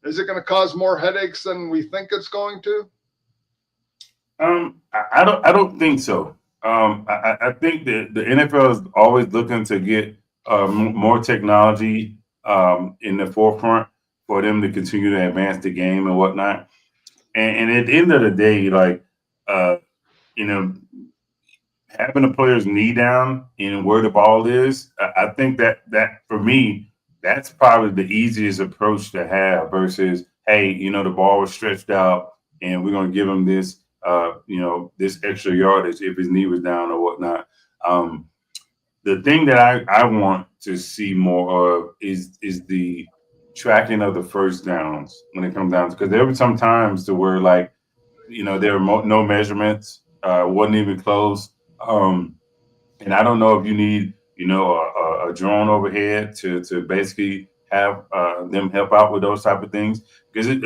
Speaker 2: Is it going to cause more headaches than we think it's going to?
Speaker 3: I don't think so. I think that the NFL is always looking to get more technology in the forefront for them to continue to advance the game and whatnot. And at the end of the day, like, having a player's knee down and where the ball is, I think that for me, that's probably the easiest approach to have versus, hey, the ball was stretched out and we're going to give him this, this extra yardage if his knee was down or whatnot. The thing that I want to see more of is the tracking of the first downs when it comes down to, because there were some times to where, like, there were no measurements, wasn't even close. And I don't know if you need, a drone overhead to basically have them help out with those type of things. Because it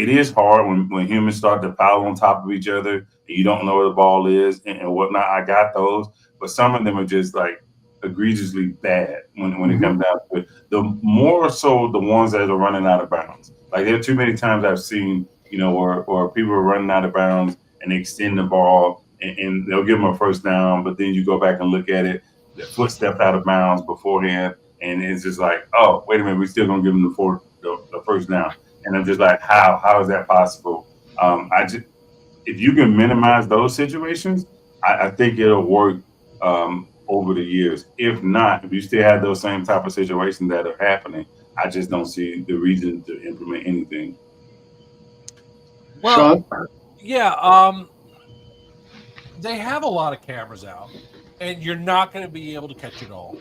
Speaker 3: is hard when humans start to pile on top of each other and you don't know where the ball is and whatnot. I got those, but some of them are just like egregiously bad when it comes down to it. The more so the ones that are running out of bounds. Like, there are too many times I've seen, where people are running out of bounds and they extend the ball and they'll give them a first down, but then you go back and look at it, the foot stepped out of bounds beforehand, and it's just like, oh, wait a minute, we're still gonna give them the first down. And I'm just like, how is that possible? If you can minimize those situations, I think it'll work over the years. If not, if you still have those same type of situations that are happening, I just don't see the reason to implement anything.
Speaker 1: Well,
Speaker 2: Sean?
Speaker 1: yeah, they have a lot of cameras out, and you're not going to be able to catch it all.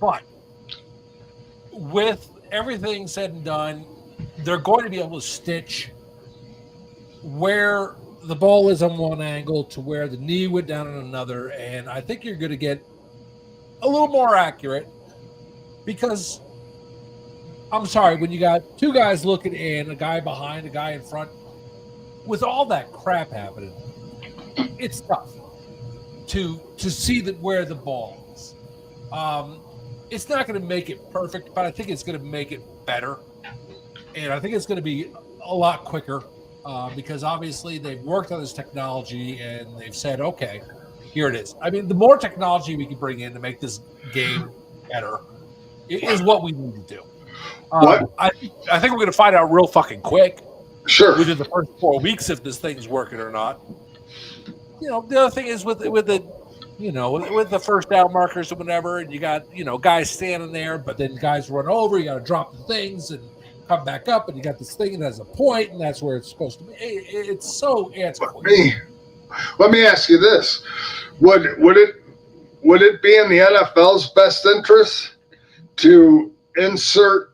Speaker 1: But with everything said and done, they're going to be able to stitch where the ball is on one angle to where the knee went down on another, and I think you're going to get a little more accurate because I'm sorry, when you got two guys looking in, a guy behind, a guy in front, with all that crap happening, it's tough to see that where the ball is. It's not going to make it perfect, but I think it's going to make it better, and I think it's going to be a lot quicker because obviously they've worked on this technology and they've said, okay, here it is. I mean, the more technology we can bring in to make this game better is what we need to do. I think we're going to find out real fucking quick.
Speaker 2: Sure.
Speaker 1: Within the first 4 weeks, if this thing's working or not. You know, the other thing is with the, you know, with the first down markers or whatever, and you got, you know, guys standing there, but then guys run over. You got to drop the things and come back up, and you got this thing that has a point, and that's where it's supposed to be. It's so antiquated.
Speaker 2: Let me ask you this: would it be in the NFL's best interest to insert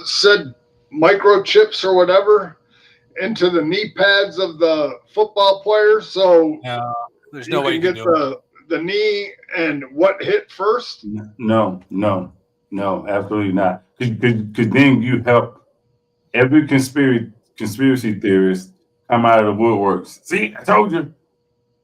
Speaker 2: said microchips or whatever into the knee pads of the football players so
Speaker 1: there's
Speaker 2: you
Speaker 1: no way
Speaker 2: can
Speaker 1: you
Speaker 2: get
Speaker 1: can do
Speaker 2: the knee and what hit first?
Speaker 3: No, absolutely not. Because then you help every conspiracy theorist come out of the woodworks. See, I told you.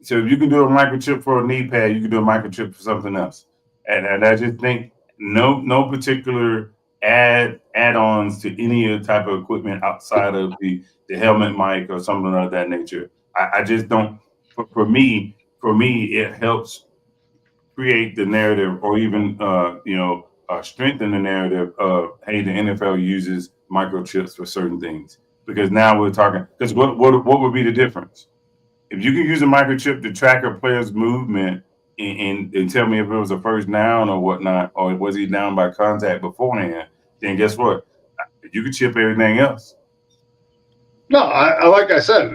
Speaker 3: So if you can do a microchip for a knee pad, you can do a microchip for something else. And I just think no particular add-ons to any type of equipment outside of the helmet mic or something of that nature. I just don't. For me, it helps create the narrative, or even strengthen the narrative of, hey, the NFL uses microchips for certain things. Because now we're talking. Because what would be the difference if you can use a microchip to track a player's movement and tell me if it was a first down or whatnot, or was he down by contact beforehand? Then guess what? You can chip everything else.
Speaker 2: No, I like I said,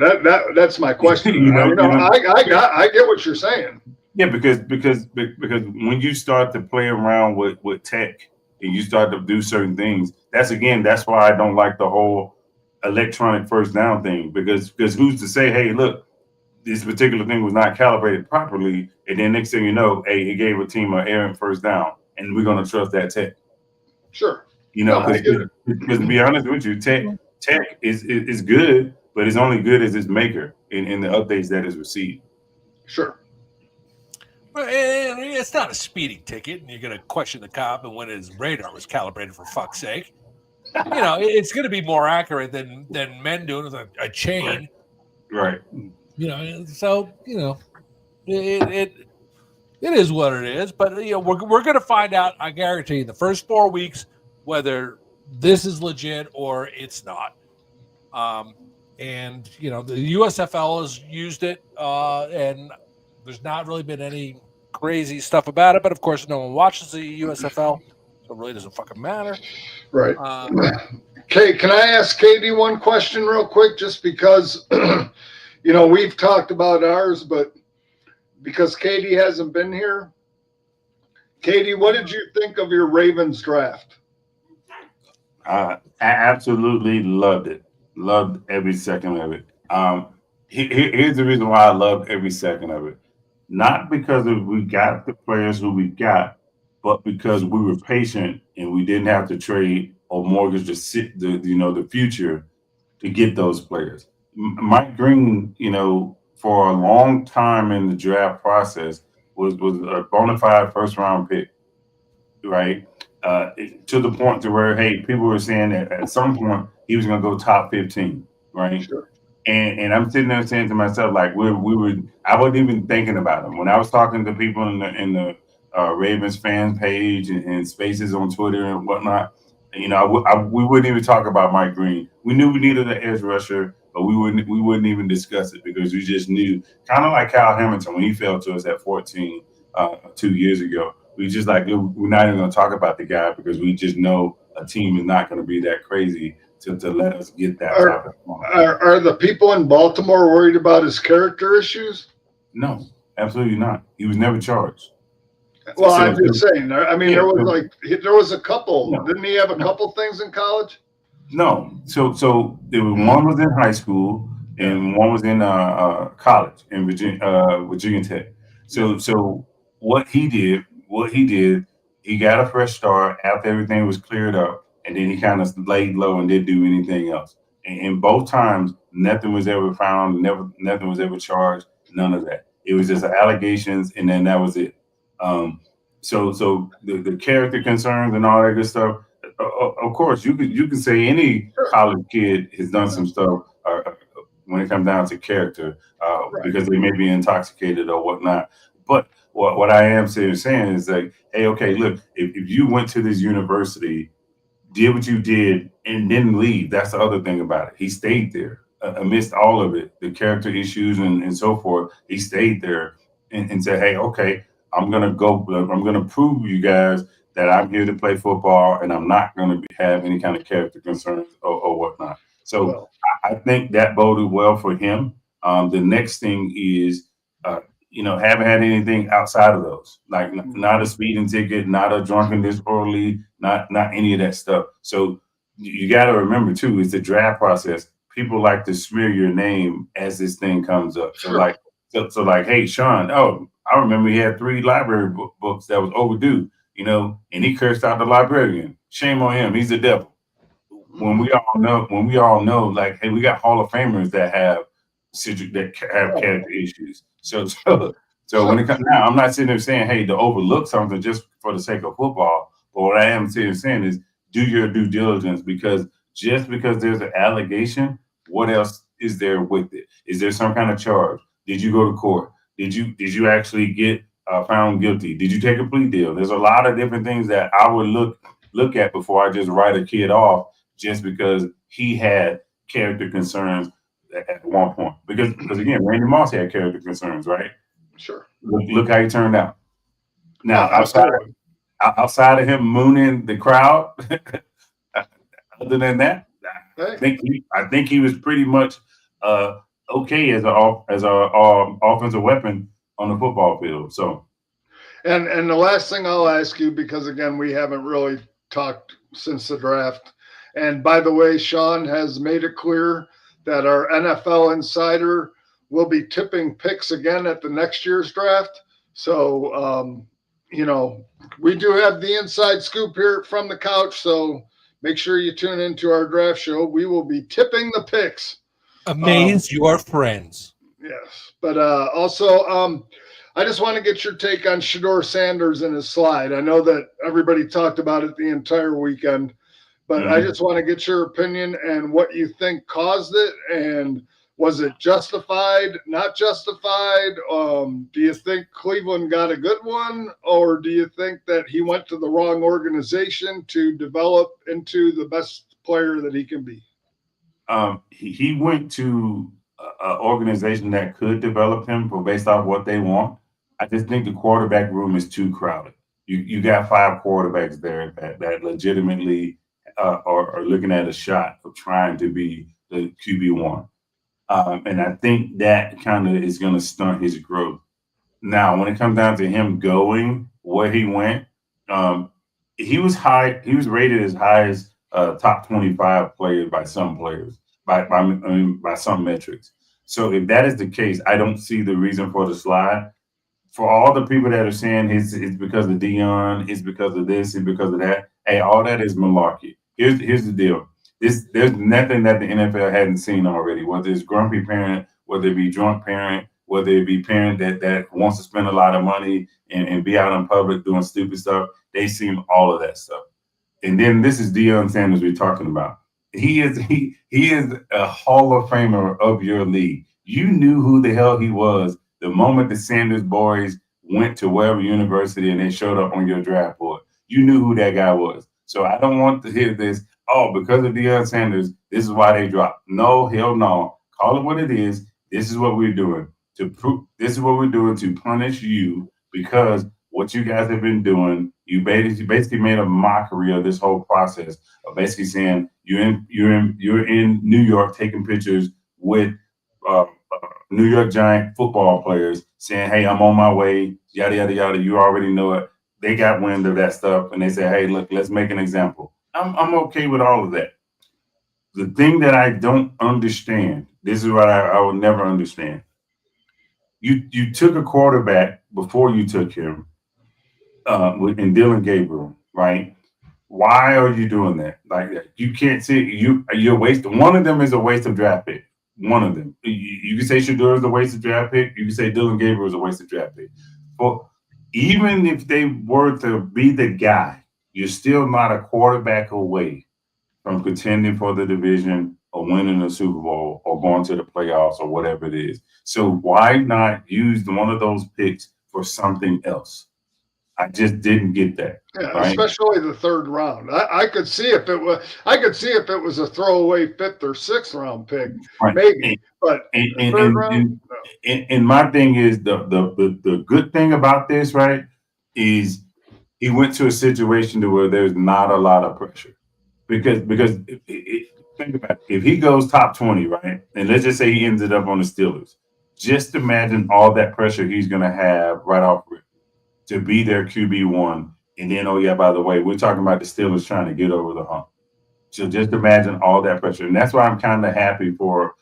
Speaker 2: that's my question. I get what you're saying.
Speaker 3: Yeah, because when you start to play around with tech and you start to do certain things, that's why I don't like the whole electronic first down thing. Because who's to say, hey, look, this particular thing was not calibrated properly, and then next thing you know, hey, it gave a team an errant first down, and we're gonna trust that tech.
Speaker 2: Sure.
Speaker 3: You know, because to be honest with you, tech is good, but it's only good as its maker in the updates that is received.
Speaker 2: Sure.
Speaker 1: Well, and it's not a speeding ticket, and you're going to question the cop and when his radar was calibrated, for fuck's sake. You know, it's going to be more accurate than men doing with a chain.
Speaker 3: Right.
Speaker 1: You know, so, you know, it is what it is. But, you know, we're going to find out, I guarantee you, the first 4 weeks, whether this is legit or it's not. And, you know, the USFL has used it, and there's not really been any crazy stuff about it. But, of course, no one watches the USFL, so it really doesn't fucking matter.
Speaker 2: Right. Okay, can I ask Katie one question real quick? Just because, you know, we've talked about ours, but because Katie hasn't been here. Katie, what did you think of your Ravens draft?
Speaker 3: I absolutely loved it. Loved every second of it. Here's the reason why I loved every second of it. Not because we got the players who we got, but because we were patient and we didn't have to trade or mortgage the future to get those players. Mike Green, you know, for a long time in the draft process was a bona fide first round pick, right? To the point to where, hey, people were saying that at some point he was going to go top 15, right? Sure. And I'm sitting there saying to myself, like, I wasn't even thinking about him when I was talking to people in the Ravens fan page and spaces on Twitter and whatnot. You know, we wouldn't even talk about Mike Green. We knew we needed an edge rusher. but we wouldn't even discuss it because we just knew, kind of like Kyle Hamilton when he fell to us at 14 2 years ago. We just like, we're not even going to talk about the guy because we just know a team is not going to be that crazy to let us get that type of fun.
Speaker 2: Are the people in Baltimore worried about his character issues?
Speaker 3: No, absolutely not. He was never charged.
Speaker 2: Well, I'm just saying. I mean,
Speaker 3: yeah,
Speaker 2: there was a couple.
Speaker 3: No,
Speaker 2: Didn't he have a couple things in college?
Speaker 3: No. So there was one was in high school and one was in college in Virginia Tech. So what he did, he got a fresh start after everything was cleared up, and then he kind of laid low and didn't do anything else. And both times, nothing was ever found. Nothing was ever charged. None of that. It was just allegations, and then that was it. So the character concerns and all that good stuff. Of course, you can say any college kid has done some stuff when it comes down to character because they may be intoxicated or whatnot. But what I am saying is like, hey, okay, look, if you went to this university, did what you did, and didn't leave, that's the other thing about it. He stayed there amidst all of it, the character issues and so forth. He stayed there and said, hey, okay, I'm going to prove you guys that I'm here to play football and I'm not going to have any kind of character concerns or whatnot. So I think that boded well for him. The next thing is, haven't had anything outside of those, like not a speeding ticket, not a drunkenness early, not any of that stuff. So you got to remember too, it's the draft process. People like to smear your name as this thing comes up. So like, hey, Sean, I remember he had 3 library books that was overdue, and he cursed out the librarian. Shame on him. He's the devil. When we all know, like, hey, we got Hall of Famers that have character issues. So when it comes now, I'm not sitting there saying, hey, to overlook something just for the sake of football. But what I am saying is do your due diligence, because just because there's an allegation, what else is there with it? Is there some kind of charge? Did you go to court? Did you actually get found guilty? Did you take a plea deal? There's a lot of different things that I would look at before I just write a kid off just because he had character concerns at one point. Because again, Randy Moss had character concerns, right?
Speaker 2: Sure.
Speaker 3: Look how he turned out. Now, outside of him mooning the crowd, other than that, I think he was pretty much okay as a offensive weapon on the football field. So,
Speaker 2: and the last thing I'll ask you, because again, we haven't really talked since the draft. And by the way, Sean has made it clear that our NFL insider will be tipping picks again at the next year's draft. So, we do have the inside scoop here from the couch. So make sure you tune into our draft show. We will be tipping the picks.
Speaker 1: Amaze your friends.
Speaker 2: Yes. But also, I just want to get your take on Shedeur Sanders and his slide. I know that everybody talked about it the entire weekend, but I just want to get your opinion and what you think caused it. And was it justified, not justified? Do you think Cleveland got a good one? Or do you think that he went to the wrong organization to develop into the best player that he can be?
Speaker 3: He went to an organization that could develop him based off what they want. I just think the quarterback room is too crowded. You got 5 quarterbacks there that legitimately are looking at a shot of trying to be the QB1. And I think that kind of is going to stunt his growth. Now, when it comes down to him going where he went, he was high. He was rated as high as top 25 players by some players, by some metrics. So if that is the case, I don't see the reason for the slide. For all the people that are saying it's because of Dion, it's because of this, it's because of that. Hey, all that is malarkey. Here's the deal. There's nothing that the NFL hadn't seen already, whether it's grumpy parent, whether it be drunk parent, whether it be parent that wants to spend a lot of money and be out in public doing stupid stuff. They've seen all of that stuff. And then this is Deion Sanders we're talking about. He is a Hall of Famer of your league. You knew who the hell he was the moment the Sanders boys went to wherever university and they showed up on your draft board. You knew who that guy was. So I don't want to hear this, because of Deion Sanders, this is why they dropped. No, hell no. Call it what it is. This is what we're doing this is what we're doing to punish you because what you guys have been doing, you basically made a mockery of this whole process of basically saying you're in New York taking pictures with New York Giant football players saying, hey, I'm on my way, yada, yada, yada. You already know it. They got wind of that stuff and they say, hey, look, let's make an example. I'm okay with all of that. The thing that I don't understand, this is what I will never understand. You took a quarterback before you took him in Dylan Gabriel, right? Why are you doing that? Like you can't see you're wasting. One of them is a waste of draft pick. One of them. You can say Shedeur is a waste of draft pick. You can say Dylan Gabriel is a waste of draft pick. But even if they were to be the guy, you're still not a quarterback away from contending for the division or winning the Super Bowl or going to the playoffs or whatever it is. So why not use one of those picks for something else? I just didn't get that.
Speaker 2: Yeah,
Speaker 3: right?
Speaker 2: Especially the third round. I could see if it was a throwaway 5th or 6th round pick,
Speaker 3: Right.
Speaker 2: maybe. But third round.
Speaker 3: And my thing is the good thing about this, right, is he went to a situation to where there's not a lot of pressure. Because think about it. If he goes top 20, right, and let's just say he ended up on the Steelers, just imagine all that pressure he's going to have right off rip to be their QB1. And then, oh, yeah, by the way, we're talking about the Steelers trying to get over the hump. So just imagine all that pressure. And that's why I'm kind of happy for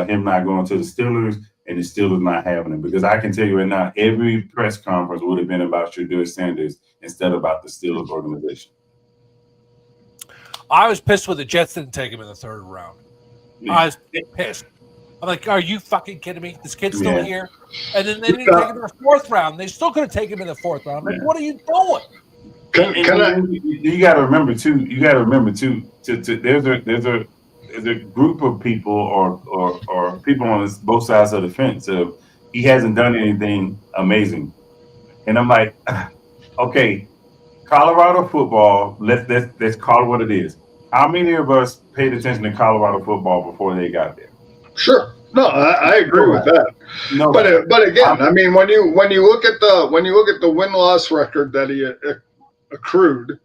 Speaker 3: him not going to the Steelers and the Steelers not having him. Because I can tell you right now, every press conference would have been about Shedeur Sanders instead of about the Steelers organization.
Speaker 1: I was pissed when the Jets didn't take him in the 3rd round. I was pissed. I'm like, are you fucking kidding me? This kid's still here. And then they didn't take him in the 4th round. They still could have taken him in the 4th round. I'm like, what are you doing?
Speaker 3: You got to remember too. There's a group of people or people on both sides of the fence. He hasn't done anything amazing, and I'm like, okay. Colorado football, let's call it what it is. How many of us paid attention to Colorado football before they got there?
Speaker 2: Sure. No, I agree with that.
Speaker 3: No,
Speaker 2: but again, I mean, when you look at the win-loss record that he accrued,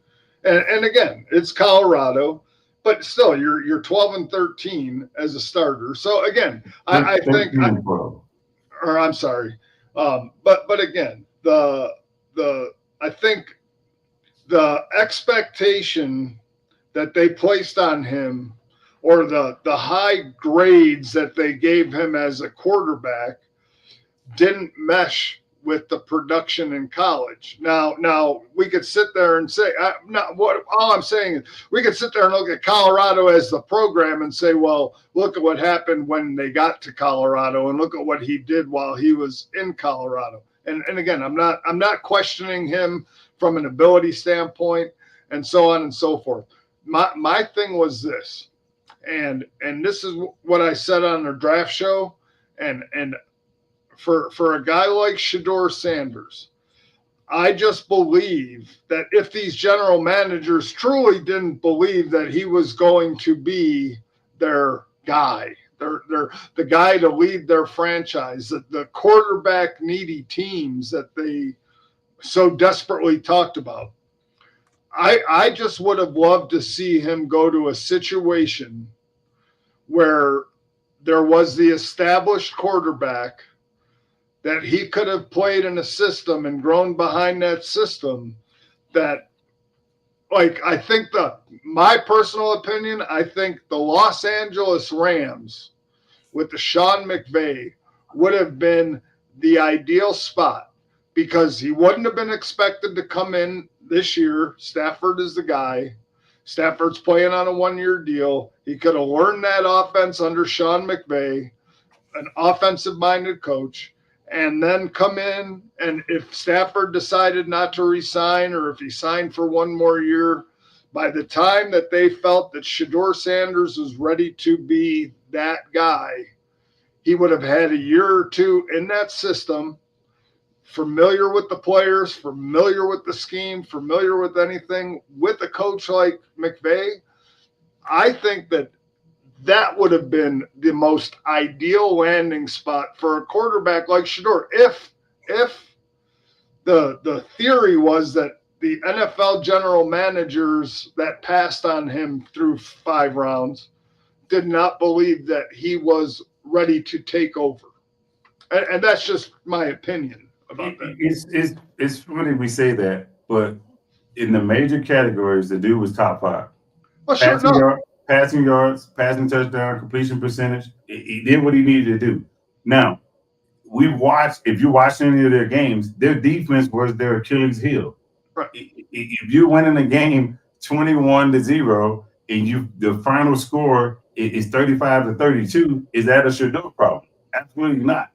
Speaker 2: and again, it's Colorado, but still, you're 12-13 as a starter. So again, I think, or I'm sorry, but again, I think the expectation that they placed on him, or the high grades that they gave him as a quarterback, didn't mesh with the production in college. Now we could sit there and say, all I'm saying is we could sit there and look at Colorado as the program and say, well, look at what happened when they got to Colorado and look at what he did while he was in Colorado. And again, I'm not questioning him from an ability standpoint and so on and so forth. My thing was this, and this is what I said on the draft show, and for a guy like Shedeur Sanders, I just believe that if these general managers truly didn't believe that he was going to be their guy, the guy to lead their franchise, the quarterback needy teams that they so desperately talked about, I just would have loved to see him go to a situation where there was the established quarterback that he could have played in a system and grown behind that system. That, like, I think my personal opinion, I think the Los Angeles Rams with the Sean McVay would have been the ideal spot, because he wouldn't have been expected to come in this year. Stafford is the guy. Stafford's playing on a 1-year deal. He could have learned that offense under Sean McVay, an offensive-minded coach, and then come in, and if Stafford decided not to resign, or if he signed for 1 more year, by the time that they felt that Shedeur Sanders was ready to be that guy, he would have had a year or 2 in that system, familiar with the players, familiar with the scheme, familiar with anything, with a coach like McVay. I think that that would have been the most ideal landing spot for a quarterback like Shedeur. If the theory was that the NFL general managers that passed on him through 5 rounds did not believe that he was ready to take over. And that's just my opinion about that.
Speaker 3: It's funny we say that, but in the major categories, the dude was top 5.
Speaker 2: Well, sure,
Speaker 3: Passing yards, passing touchdown, completion percentage. He did what he needed to do. Now, if you watch any of their games, their defense was their Achilles heel.
Speaker 2: Right.
Speaker 3: If you win in a game 21-0 and the final score is 35-32, is that a Shedeur problem? Absolutely not.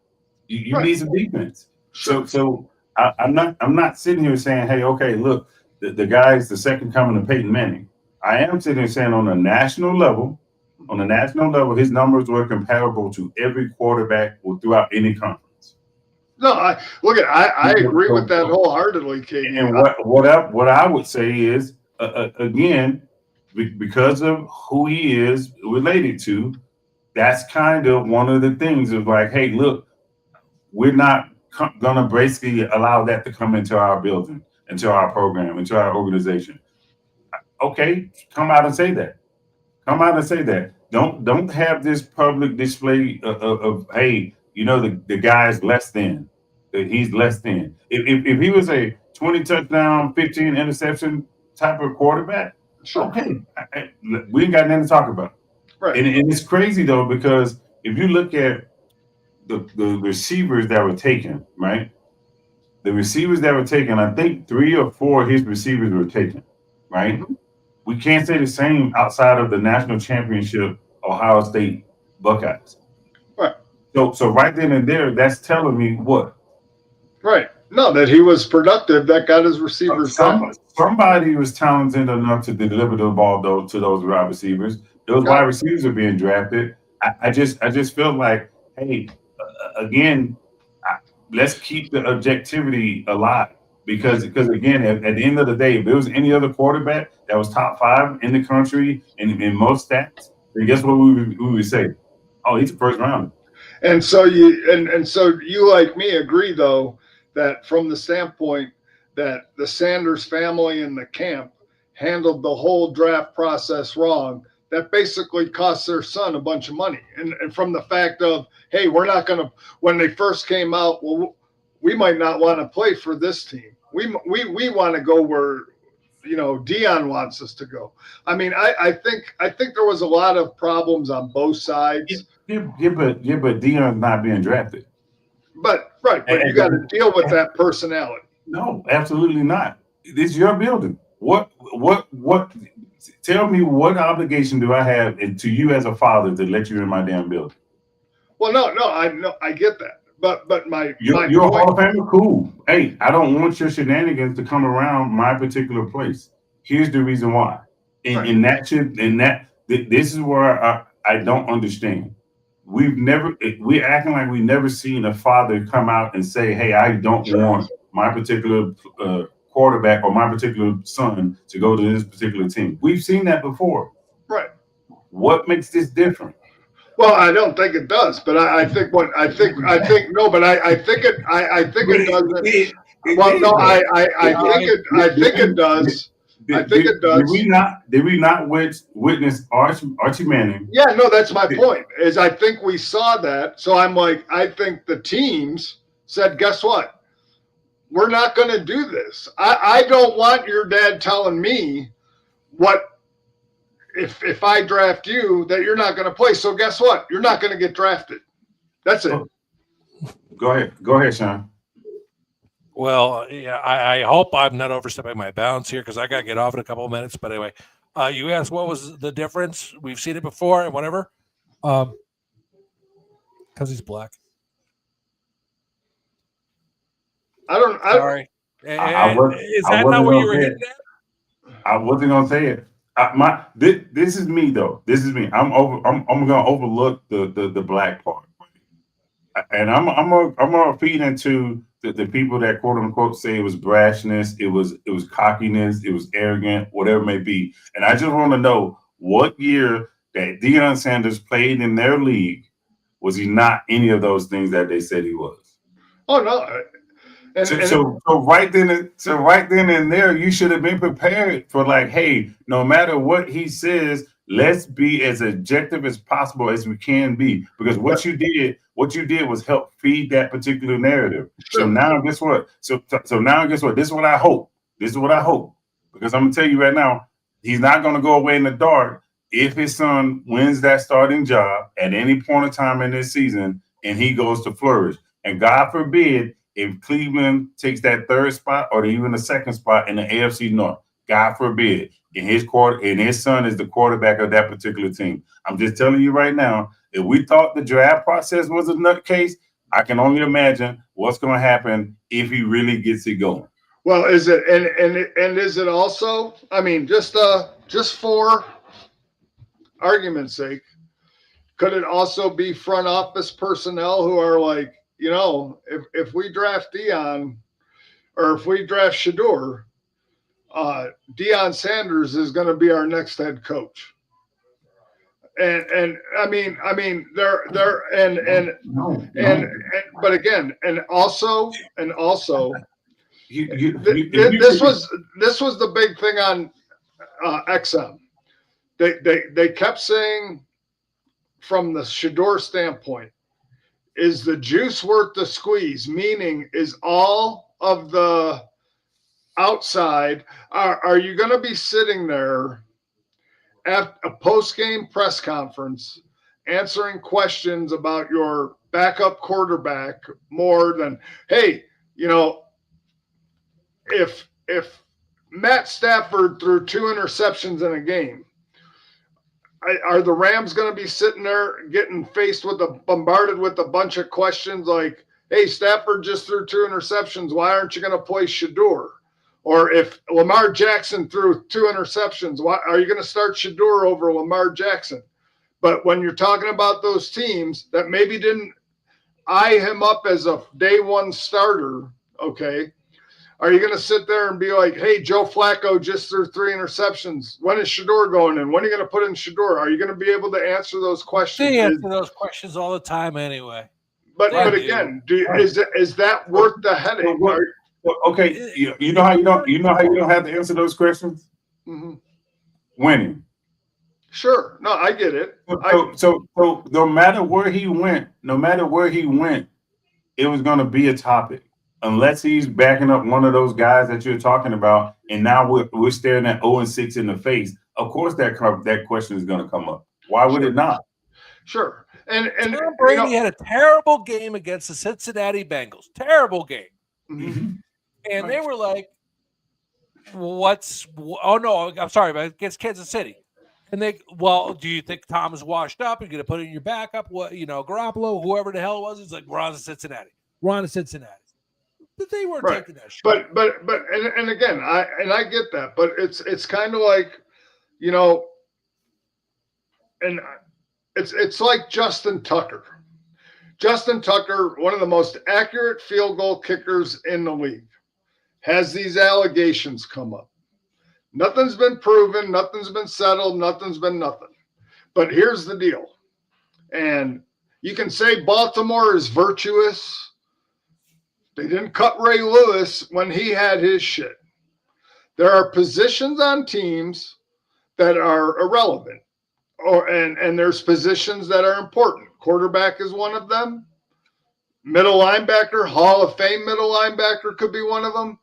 Speaker 3: You
Speaker 2: Right.
Speaker 3: need some defense. So I'm not sitting here saying, hey, okay, look, the guy is the second coming of Peyton Manning. I am sitting here saying on a national level, his numbers were comparable to every quarterback throughout any conference.
Speaker 2: No, I agree with that wholeheartedly, Katie.
Speaker 3: And what I would say is, again, because of who he is related to, that's kind of one of the things of like, hey, look, we're not gonna basically allow that to come into our building, into our program, into our organization. Okay, come out and say that. Don't have this public display of hey, the guy's less than. He's less than. If he was a 20 touchdown, 15 interception type of quarterback,
Speaker 2: sure.
Speaker 3: Okay, we ain't got nothing to talk about.
Speaker 2: Right.
Speaker 3: And it's crazy though, because if you look at the receivers that were taken, right? The receivers that were taken, I think 3 or 4 of his receivers were taken, right? Mm-hmm. We can't say the same outside of the national championship Ohio State Buckeyes.
Speaker 2: Right.
Speaker 3: So right then and there, that's telling me what?
Speaker 2: Right. No, that he was productive. That got his receivers.
Speaker 3: Somebody was talented enough to deliver the ball to those wide receivers. Those wide receivers are being drafted. I just feel like, hey, again, let's keep the objectivity alive. Because again, at the end of the day, if there was any other quarterback that was top 5 in the country in most stats, then guess what we would say? Oh, he's a first rounder.
Speaker 2: And so you like me agree though that from the standpoint that the Sanders family and the camp handled the whole draft process wrong, that basically cost their son a bunch of money. And from the fact of, hey, we're not going to, when they first came out, well, we might not want to play for this team. We want to go where, Dion wants us to go. I mean, I think there was a lot of problems on both sides.
Speaker 3: Yeah, but Dion's not being drafted.
Speaker 2: But you got to deal with that personality.
Speaker 3: No, absolutely not. It's your building. What? Tell me, what obligation do I have to you as a father to let you in my damn building?
Speaker 2: Well, no, I get that. But
Speaker 3: you're a Hall of Famer, cool. Hey, I don't want your shenanigans to come around my particular place. Here's the reason why. This is where I don't understand. We're acting like we never seen a father come out and say, hey, I don't want my particular quarterback or my particular son to go to this particular team. We've seen that before.
Speaker 2: Right.
Speaker 3: What makes this different?
Speaker 2: Well, I don't think it does, but I think it doesn't. Well, no, I think it does. I think it does.
Speaker 3: Did we not witness Archie Manning?
Speaker 2: Yeah, no, that's my point. Is I think we saw that. So I'm like, I think the teams said, guess what? We're not going to do this. I don't want your dad telling me what. If I draft you, that you're not going to play. So guess what? You're not going to get drafted. That's it.
Speaker 3: Go ahead, Sean.
Speaker 1: Well, yeah, I hope I'm not overstepping my bounds here because I got to get off in a couple of minutes. But anyway, you asked what was the difference? We've seen it before and whatever. Because he's black. Sorry. Is that not what you were hitting at?
Speaker 3: I wasn't going to say it. This is me though. This is me. I'm gonna overlook the black part, and I'm gonna feed into the people that quote unquote say it was brashness, it was cockiness, it was arrogant, whatever it may be. And I just want to know what year that Deion Sanders played in their league, was he not any of those things that they said he was?
Speaker 2: Oh no.
Speaker 3: So right then and there, you should have been prepared for like, hey, no matter what he says, let's be as objective as possible as we can be. Because what you did was help feed that particular narrative.
Speaker 2: Sure.
Speaker 3: So now guess what? So now guess what? This is what I hope. Because I'm gonna tell you right now, he's not gonna go away in the dark if his son wins that starting job at any point in time in this season and he goes to flourish. And God forbid if Cleveland takes that third spot or even the second spot in the AFC North, God forbid, and his son is the quarterback of that particular team. I'm just telling you right now, if we thought the draft process was a nutcase, I can only imagine what's going to happen if he really gets it going.
Speaker 2: Well, is it and is it also? I mean, just for argument's sake, could it also be front office personnel who are like, you know, if we draft Deion or if we draft Shedeur, Deion Sanders is going to be our next head coach. And I mean, but again, and also, this was the big thing on XM. They kept saying from the Shedeur standpoint, is the juice worth the squeeze? Meaning, is all of the outside, are you going to be sitting there at a post-game press conference answering questions about your backup quarterback more than, hey, you know, if Matt Stafford threw 2 interceptions in a game, are the Rams going to be sitting there getting bombarded with a bunch of questions like, hey, Stafford just threw 2 interceptions. Why aren't you going to play Shedeur? Or if Lamar Jackson threw 2 interceptions, why are you going to start Shedeur over Lamar Jackson? But when you're talking about those teams that maybe didn't eye him up as a day one starter, okay, are you going to sit there and be like, hey, Joe Flacco just threw 3 interceptions. When is Shedeur going in? When are you going to put in Shedeur? Are you going to be able to answer those questions?
Speaker 1: They answer those questions all the time anyway.
Speaker 2: But again, is that worth the headache?
Speaker 3: Okay, you know how you don't have to answer those questions?
Speaker 2: Mm-hmm.
Speaker 3: Winning.
Speaker 2: Sure. No, I get it.
Speaker 3: So no matter where he went, it was going to be a topic. Unless he's backing up one of those guys that you're talking about, and now we're staring at 0-6 in the face. Of course, that question is going to come up. Why would it not?
Speaker 2: Sure. And
Speaker 1: Tom Brady had a terrible game against the Cincinnati Bengals. Terrible game.
Speaker 2: Mm-hmm.
Speaker 1: And they were like, I'm sorry, but against Kansas City. And do you think Tom is washed up? You're going to put in your backup? What, Garoppolo, whoever the hell it was, he's like, we're on to Cincinnati. But they weren't taking that shit.
Speaker 2: But and again, I get that, but it's kind of like, and it's like Justin Tucker. Justin Tucker, one of the most accurate field goal kickers in the league, has these allegations come up. Nothing's been proven, nothing's been settled, nothing's been nothing. But here's the deal. And you can say Baltimore is virtuous. They didn't cut Ray Lewis when he had his shit. There are positions on teams that are irrelevant, and there's positions that are important. Quarterback is one of them. Middle linebacker, Hall of Fame middle linebacker could be one of them.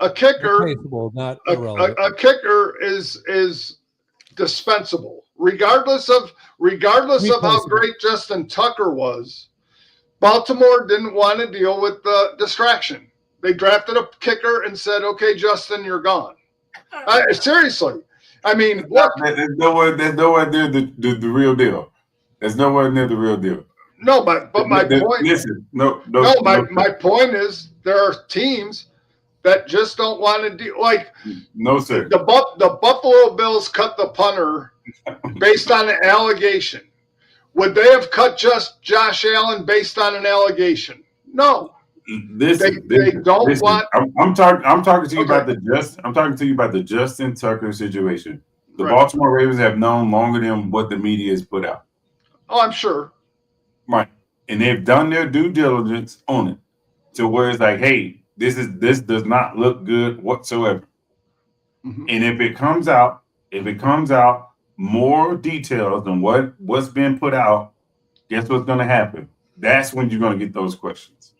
Speaker 2: A kicker, a kicker is dispensable, regardless of how great Justin Tucker was. Baltimore didn't want to deal with the distraction. They drafted a kicker and said, "Okay, Justin, you're gone." Seriously, I mean, look,
Speaker 3: there's nowhere near the real deal. There's nowhere near the real deal.
Speaker 2: No, but my point.
Speaker 3: Listen,
Speaker 2: my point is there are teams that just don't want to deal. Like,
Speaker 3: no, sir.
Speaker 2: The Buffalo Bills cut the punter based on an allegation. Would they have cut just Josh Allen based on an allegation? No. They don't want.
Speaker 3: I'm talking to you about I'm talking to you about the Justin Tucker situation. The
Speaker 2: Right.
Speaker 3: Baltimore Ravens have known longer than what the media has put out.
Speaker 2: Oh, I'm sure.
Speaker 3: Right. And they've done their due diligence on it to where it's like, hey, this does not look good whatsoever.
Speaker 2: Mhm.
Speaker 3: And if it comes out more details than what's been put out, guess what's gonna happen? That's when you're gonna get those questions.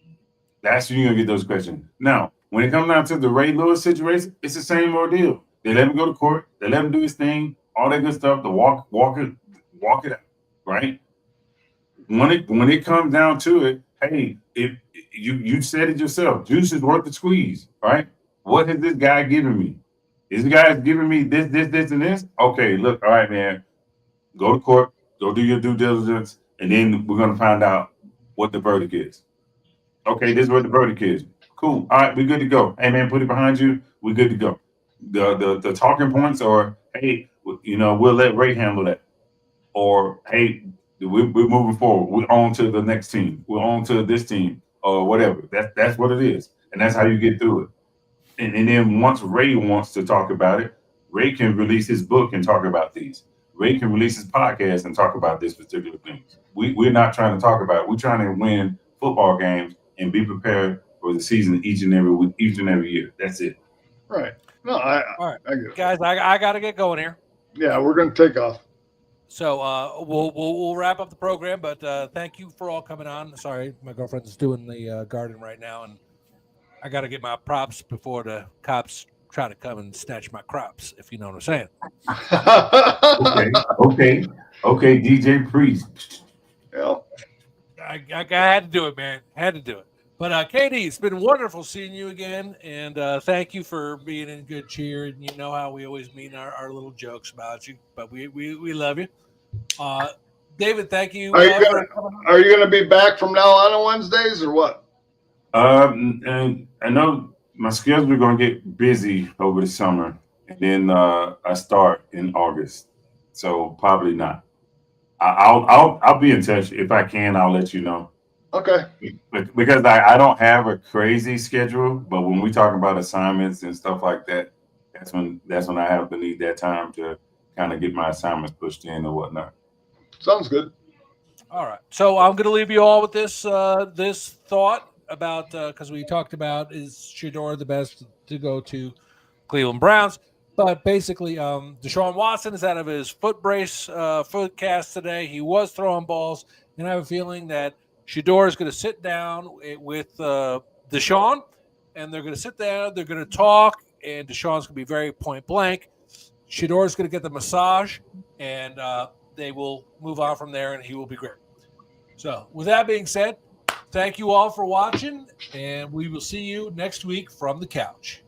Speaker 3: That's when you're gonna get those questions. Now, when it comes down to the Ray Lewis situation, it's the same ordeal. They let him go to court, they let him do his thing, all that good stuff, to walk it out, right? When it comes down to it, hey, if you said it yourself, juice is worth the squeeze, right? What has this guy given me? This guy is giving me this, and this. Okay, look, all right, man. Go to court, go do your due diligence, and then we're gonna find out what the verdict is. Okay, this is what the verdict is. Cool. All right, we're good to go. Hey, man, put it behind you. We're good to go. The talking points are, hey, we'll let Ray handle that, or hey, we're moving forward. We're on to the next team. We're on to this team, or whatever. That's what it is, and that's how you get through it. And then once Ray wants to talk about it, Ray can release his book and talk about these. Ray can release his podcast and talk about this particular things. We're not trying to talk about it. We're trying to win football games and be prepared for the season each and every week, each and every year. That's it.
Speaker 2: Right. No,
Speaker 1: All right,
Speaker 2: I get it.
Speaker 1: guys, I got to get going here.
Speaker 2: Yeah, we're going to take off.
Speaker 1: So we'll wrap up the program, but thank you for all coming on. Sorry, my girlfriend's doing the garden right now, and I got to get my props before the cops try to come and snatch my crops, if you know what I'm saying.
Speaker 3: Okay, DJ Priest.
Speaker 2: Yeah.
Speaker 1: I had to do it, man. Had to do it. But Katie, it's been wonderful seeing you again, and thank you for being in good cheer. And you know how we always mean our little jokes about you, but we love you. David, thank you.
Speaker 2: Are you gonna be back from now on Wednesdays or what?
Speaker 3: And I know my schedule is going to get busy over the summer, and then I start in August, so probably not. I'll be in touch if I can. I'll let you know.
Speaker 2: Okay.
Speaker 3: Because I don't have a crazy schedule, but when we talk about assignments and stuff like that, that's when I have to need that time to kind of get my assignments pushed in or whatnot.
Speaker 2: Sounds good.
Speaker 1: All right. So I'm going to leave you all with this thought about because we talked about, is Shedeur the best to go to Cleveland Browns? But basically, Deshaun Watson is out of his foot cast today. He was throwing balls, and I have a feeling that Shedeur is going to sit down with Deshaun, and they're going to sit down. They're going to talk, and Deshaun's going to be very point blank. Shedeur is going to get the massage, and they will move on from there, and he will be great. So, with that being said, thank you all for watching, and we will see you next week from the couch.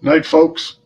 Speaker 2: Night, folks.